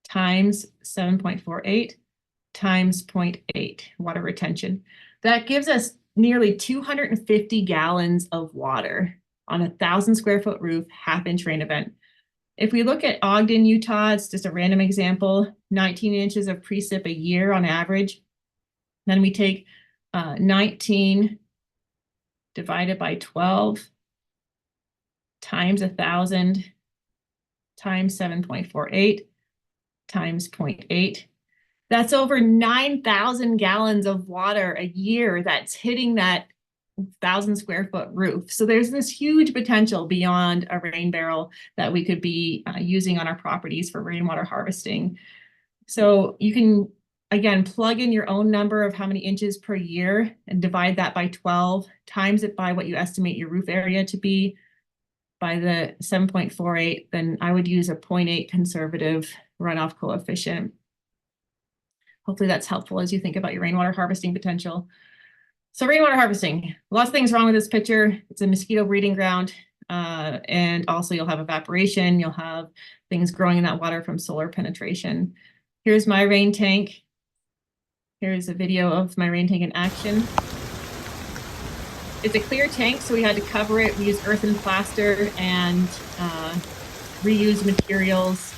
times 7.48 times 0.8 water retention. That gives us nearly 250 gallons of water on a 1,000 square foot roof, half-inch rain event. If we look at Ogden, Utah, it's just a random example, 19 inches of precip a year on average. Then we take 19 divided by 12 times 1,000 times 7.48 times 0.8. That's over 9,000 gallons of water a year that's hitting that 1,000 square foot roof. So there's this huge potential beyond a rain barrel that we could be using on our properties for rainwater harvesting. So you can, again, plug in your own number of how many inches per year and divide that by 12, times it by what you estimate your roof area to be by the 7.48, then I would use a 0.8 conservative runoff coefficient. Hopefully that's helpful as you think about your rainwater harvesting potential. So rainwater harvesting, lots of things wrong with this picture. It's a mosquito breeding ground. And also you'll have evaporation. You'll have things growing in that water from solar penetration. Here's my rain tank. Here's a video of my rain tank in action. It's a clear tank, so we had to cover it. We used earth and plaster and reused materials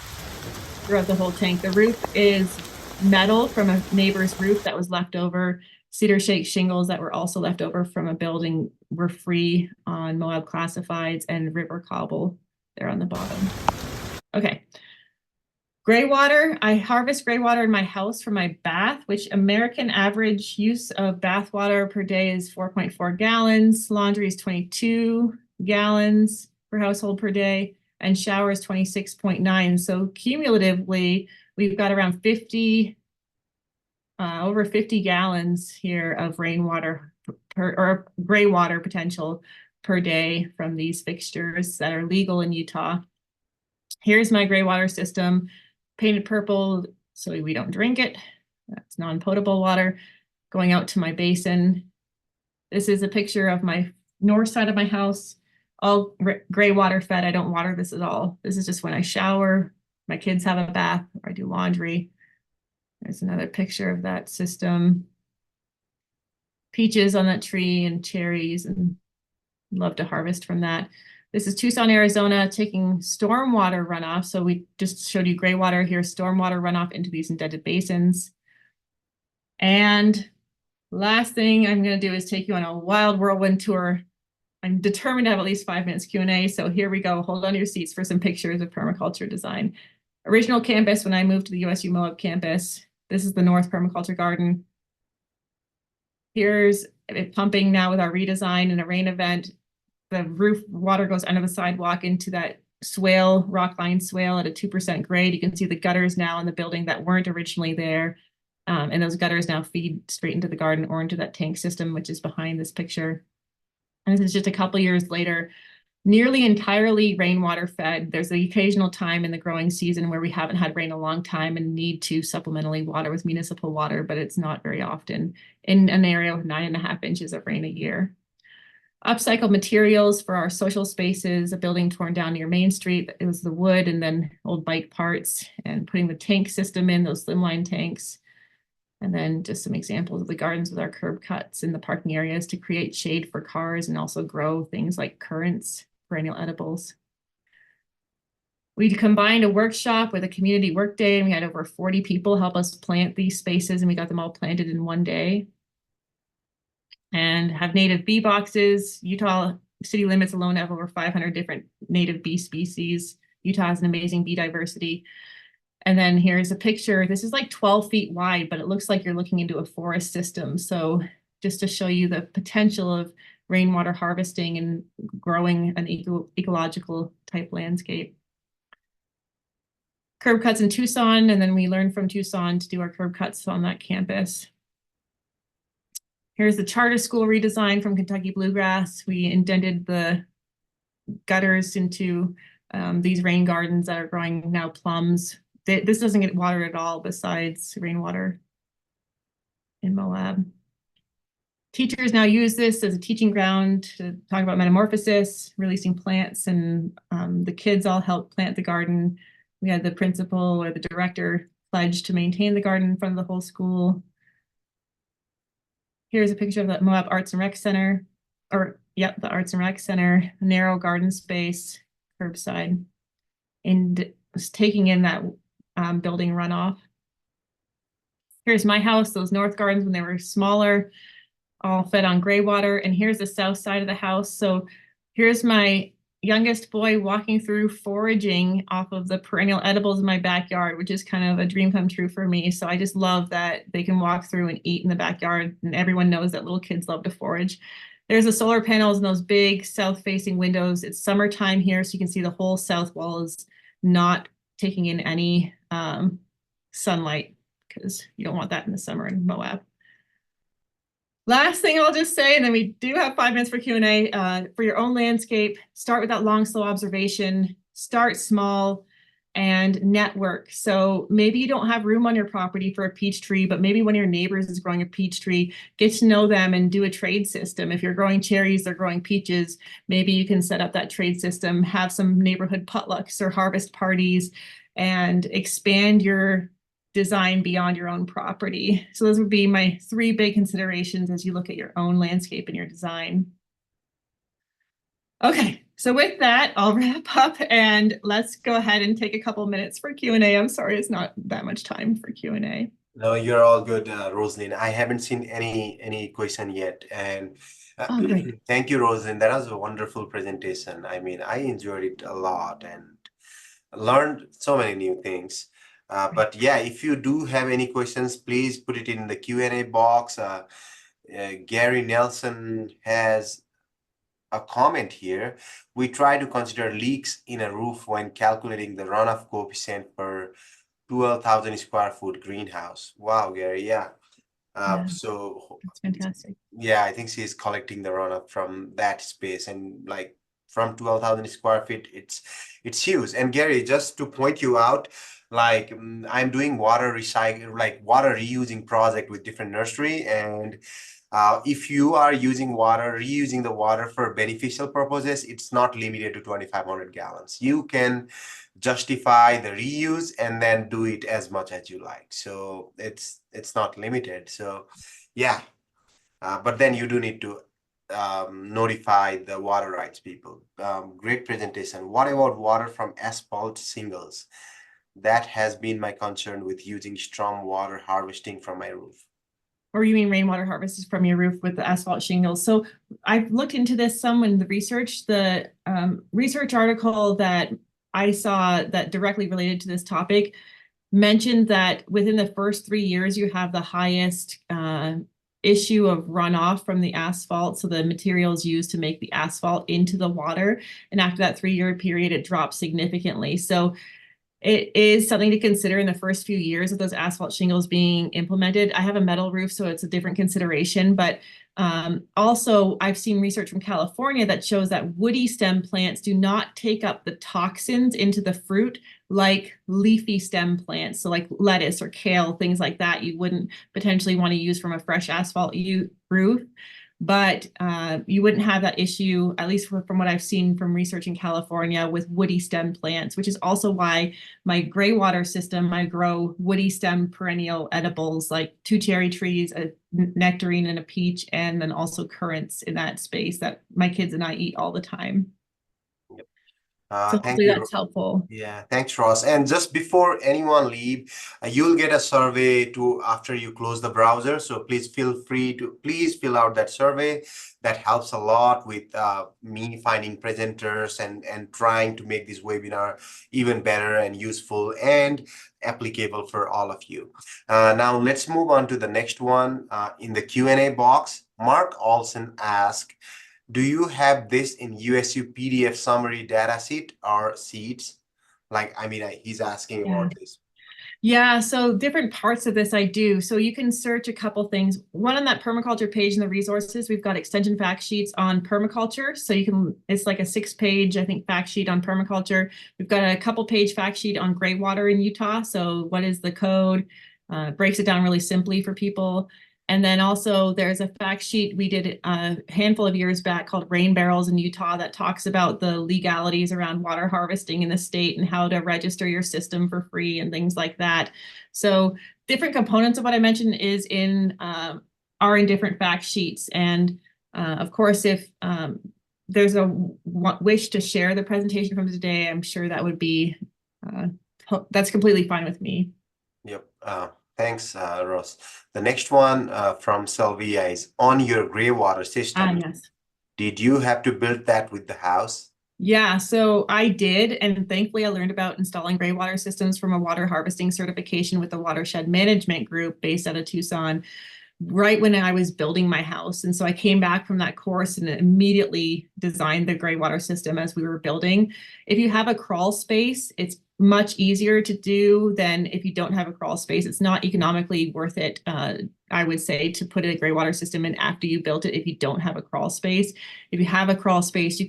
throughout the whole tank. The roof is metal from a neighbor's roof that was left over. Cedar shake shingles that were also left over from a building were free on Moab classifieds, and river cobble there on the bottom. Okay. Gray water, I harvest gray water in my house for my bath, which American average use of bath water per day is 4.4 gallons. Laundry is 22 gallons per household per day, and shower is 26.9. So cumulatively, we've got around over 50 gallons here of rainwater or gray water potential per day from these fixtures that are legal in Utah. Here's my gray water system, painted purple so we don't drink it. That's non-potable water going out to my basin. This is a picture of my north side of my house, all gray water fed. I don't water this at all. This is just when I shower, my kids have a bath, or I do laundry. There's another picture of that system. Peaches on that tree and cherries, and love to harvest from that. This is Tucson, Arizona, taking stormwater runoff. So we just showed you gray water here, stormwater runoff into these indented basins. And last thing I'm going to do is take you on a wild whirlwind tour. I'm determined to have at least 5 minutes Q&A. So here we go. Hold on to your seats for some pictures of permaculture design. Original campus when I moved to the USU Moab campus. This is the North Permaculture Garden. Here's it pumping now with our redesign and a rain event. The roof water goes under the sidewalk into that swale, rock-lined swale at a 2% grade. You can see the gutters now in the building that weren't originally there. And those gutters now feed straight into the garden or into that tank system, which is behind this picture. And this is just a couple years later, nearly entirely rainwater fed. There's the occasional time in the growing season where we haven't had rain a long time and need to supplementally water with municipal water, but it's not very often in an area with 9.5 inches of rain a year. Upcycled materials for our social spaces, a building torn down near Main Street. It was the wood and then old bike parts, and putting the tank system in, those slimline tanks. And then just some examples of the gardens with our curb cuts in the parking areas to create shade for cars and also grow things like currants, perennial edibles. We combined a workshop with a community work day, and we had over 40 people help us plant these spaces, and we got them all planted in one day. And have native bee boxes. Utah city limits alone have over 500 different native bee species. Utah has an amazing bee diversity. And then here's a picture. This is like 12 feet wide, but it looks like you're looking into a forest system. So just to show you the potential of rainwater harvesting and growing an ecological type landscape. Curb cuts in Tucson, and then we learned from Tucson to do our curb cuts on that campus. Here's the charter school redesign from Kentucky Bluegrass. We indented the gutters into these rain gardens that are growing now plums. This doesn't get watered at all besides rainwater in Moab. Teachers now use this as a teaching ground to talk about metamorphosis, releasing plants, and the kids all helped plant the garden. We had the principal or the director pledge to maintain the garden in front of the whole school. Here's a picture of the Moab Arts and Rec Center, or yep, the Arts and Rec Center, narrow garden space, curbside, and taking in that building runoff. Here's my house, those north gardens when they were smaller, all fed on gray water. And here's the south side of the house. So here's my youngest boy walking through foraging off of the perennial edibles in my backyard, which is kind of a dream come true for me. So I just love that they can walk through and eat in the backyard. And everyone knows that little kids love to forage. There's the solar panels and those big south-facing windows. It's summertime here, so you can see the whole south wall is not taking in any sunlight, because you don't want that in the summer in Moab. Last thing I'll just say, and then we do have 5 minutes for Q&A. For your own landscape, start with that long, slow observation, start small, and network. So maybe you don't have room on your property for a peach tree, but maybe one of your neighbors is growing a peach tree. Get to know them and do a trade system. If you're growing cherries, they're growing peaches, maybe you can set up that trade system, have some neighborhood potlucks or harvest parties, and expand your design beyond your own property. So those would be my 3 big considerations as you look at your own landscape and your design. Okay, so with that, I'll wrap up and let's go ahead and take a couple minutes for Q&A. I'm sorry, it's not that much time for Q&A. No, you're all good, Rosalind. I haven't seen any question yet, and Oh, great. thank you, Rosalind. That was a wonderful presentation. I mean, I enjoyed it a lot and learned so many new things. But yeah, if you do have any questions, please put it in the Q&A box. Gary Nelson has a comment here. We try to consider leaks in a roof when calculating the runoff coefficient for 12,000 square foot greenhouse. Wow, Gary, yeah. Yeah, So that's fantastic. yeah, I think she's collecting the runoff from that space, and like from 12,000 square feet, it's huge. And Gary, just to point you out, like I'm doing water recycle, like water reusing project with different nursery, and if you are using water, reusing the water for beneficial purposes, it's not limited to 2,500 gallons. You can justify the reuse and then do it as much as you like. So it's not limited. So yeah, but then you do need to notify the water rights people. Great presentation. What about water from asphalt shingles? That has been my concern with using storm water harvesting from my roof. Or you mean rainwater harvested from your roof with the asphalt shingles? So I've looked into this some in the research. The research article that I saw that directly related to this topic mentioned that within the first 3 years, you have the highest issue of runoff from the asphalt. So the materials used to make the asphalt into the water. And after that 3-year period, it drops significantly. So it is something to consider in the first few years of those asphalt shingles being implemented. I have a metal roof, so it's a different consideration. But also, I've seen research from California that shows that woody stem plants do not take up the toxins into the fruit like leafy stem plants. So like lettuce or kale, things like that, you wouldn't potentially want to use from a fresh asphalt roof. But you wouldn't have that issue, at least from what I've seen from research in California, with woody stem plants, which is also why my gray water system, I grow woody stem perennial edibles like 2 cherry trees, a nectarine and a peach, and then also currants in that space that my kids and I eat all the time. So Thank hopefully you. that's helpful. Yeah, thanks, Ross. And just before anyone leave, you'll get a survey to after you close the browser. So please feel free to fill out that survey. That helps a lot with me finding presenters and trying to make this webinar even better and useful and applicable for all of you. Now let's move on to the next one. In the Q&A box, Mark Olson asked, do you have this in USU PDF summary data sheet or sheets? Like, I mean, he's asking about this. Yeah, so different parts of this I do. So you can search a couple things. One on that permaculture page in the resources, we've got extension fact sheets on permaculture. So you can, it's like a 6-page, I think, fact sheet on permaculture. We've got a couple page fact sheet on gray water in Utah. So what is the code? Breaks it down really simply for people. And then also there's a fact sheet we did a handful of years back called Rain Barrels in Utah that talks about the legalities around water harvesting in the state and how to register your system for free and things like that. So different components of what I mentioned is in our are in different fact sheets. And of course, if there's a wish to share the presentation from today, I'm sure that would be, that's completely fine with me. Yep. Thanks, Ross. The next one from Sylvia is on your gray water system. Yes. Did you have to build that with the house? Yeah, so I did, and thankfully I learned about installing gray water systems from a water harvesting certification with the Watershed Management Group based out of Tucson right when I was building my house. And so I came back from that course and immediately designed the gray water system as we were building. If you have a crawl space, it's much easier to do than if you don't have a crawl space. It's not economically worth it, I would say, to put a gray water system in after you built it if you don't have a crawl space. If you have a crawl space,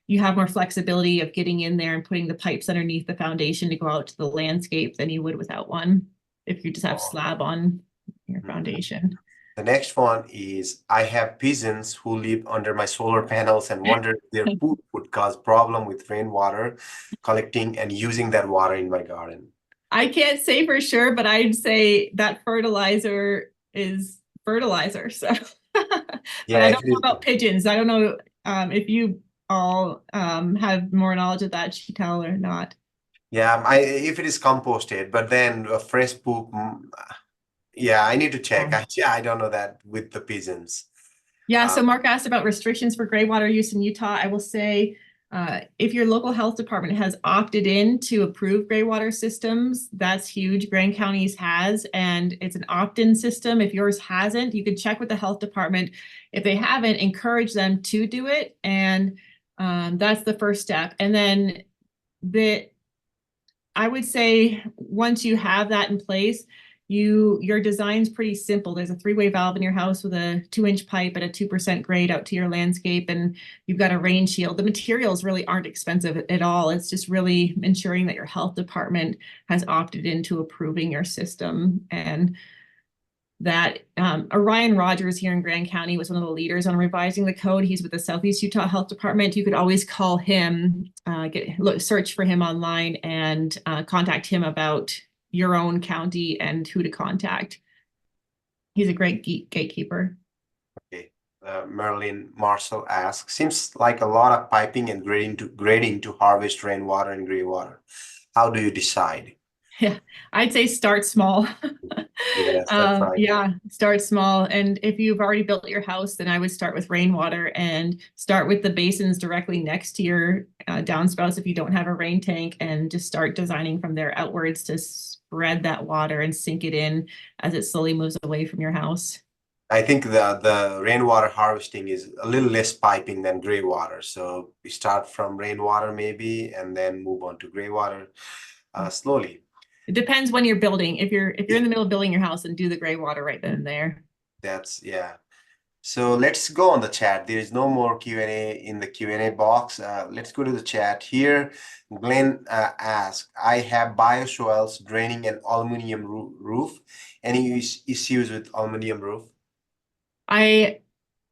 you have more flexibility of getting in there and putting the pipes underneath the foundation to go out to the landscape than you would without one, if you just have slab on your foundation. The next one is, I have pigeons who live under my solar panels and wonder if their poop would cause problem with rainwater collecting and using that water in my garden. I can't say for sure, but I'd say that fertilizer is fertilizer. So, Yeah, but I don't know about pigeons. I don't know if you all have more knowledge of that, Chital, or not. Yeah, if it is composted, but then a fresh poop, yeah, I need to check. I don't know that with the pigeons. Yeah, so Mark asked about restrictions for gray water use in Utah. I will say, if your local health department has opted in to approve gray water systems, that's huge. Grand County's has, and it's an opt-in system. If yours hasn't, you could check with the health department. If they haven't, encourage them to do it. And that's the first step. And then I would say once you have that in place, your design's pretty simple. There's a 3-way valve in your house with a 2-inch pipe at a 2% grade out to your landscape, and you've got a rain shield. The materials really aren't expensive at all. It's just really ensuring that your health department has opted into approving your system. And that Orion Rogers here in Grand County was one of the leaders on revising the code. He's with the Southeast Utah Health Department. You could always call him, search for him online and contact him about your own county and who to contact. He's a great gatekeeper. Okay. Merlin Marshall asks, seems like a lot of piping and grading to harvest rainwater and gray water. How do you decide? Yeah, I'd say start small. Yes, that's right. Yeah, start small. And if you've already built your house, then I would start with rainwater and start with the basins directly next to your downspouts if you don't have a rain tank, and just start designing from there outwards to spread that water and sink it in as it slowly moves away from your house. I think the rainwater harvesting is a little less piping than gray water. So we start from rainwater maybe and then move on to gray water slowly. It depends when you're building. If you're in the middle of building your house, and do the gray water right then and there. Yeah. So let's go on the chat. There is no more Q&A in the Q&A box. Let's go to the chat here. Glenn asked, I have biosoils draining an aluminum roof. Any issues with aluminum roof?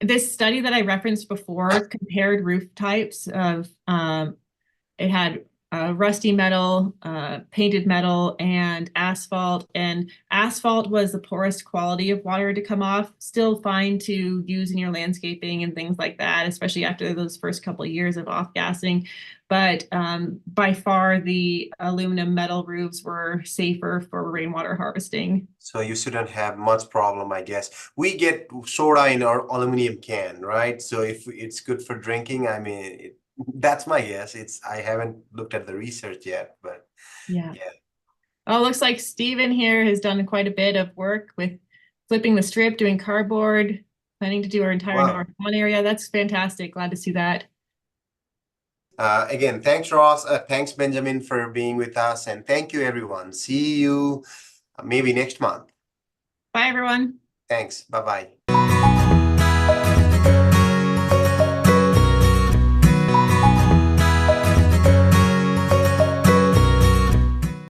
This study that I referenced before compared roof types of, it had rusty metal, painted metal, and asphalt. And asphalt was the poorest quality of water to come off. Still fine to use in your landscaping and things like that, especially after those first couple of years of off-gassing. But by far, the aluminum metal roofs were safer for rainwater harvesting. So you shouldn't have much problem, I guess. We get soda in our aluminum can, right? So if it's good for drinking, I mean, that's my guess. I haven't looked at the research yet, but yeah. Oh, looks like Steven here has done quite a bit of work with flipping the strip, doing cardboard, planning to do our entire North One area. That's fantastic. Glad to see that. Again, thanks, Ross. Thanks, Benjamin, for being with us. And thank you, everyone. See you maybe next month. Bye, everyone. Thanks. Bye-bye.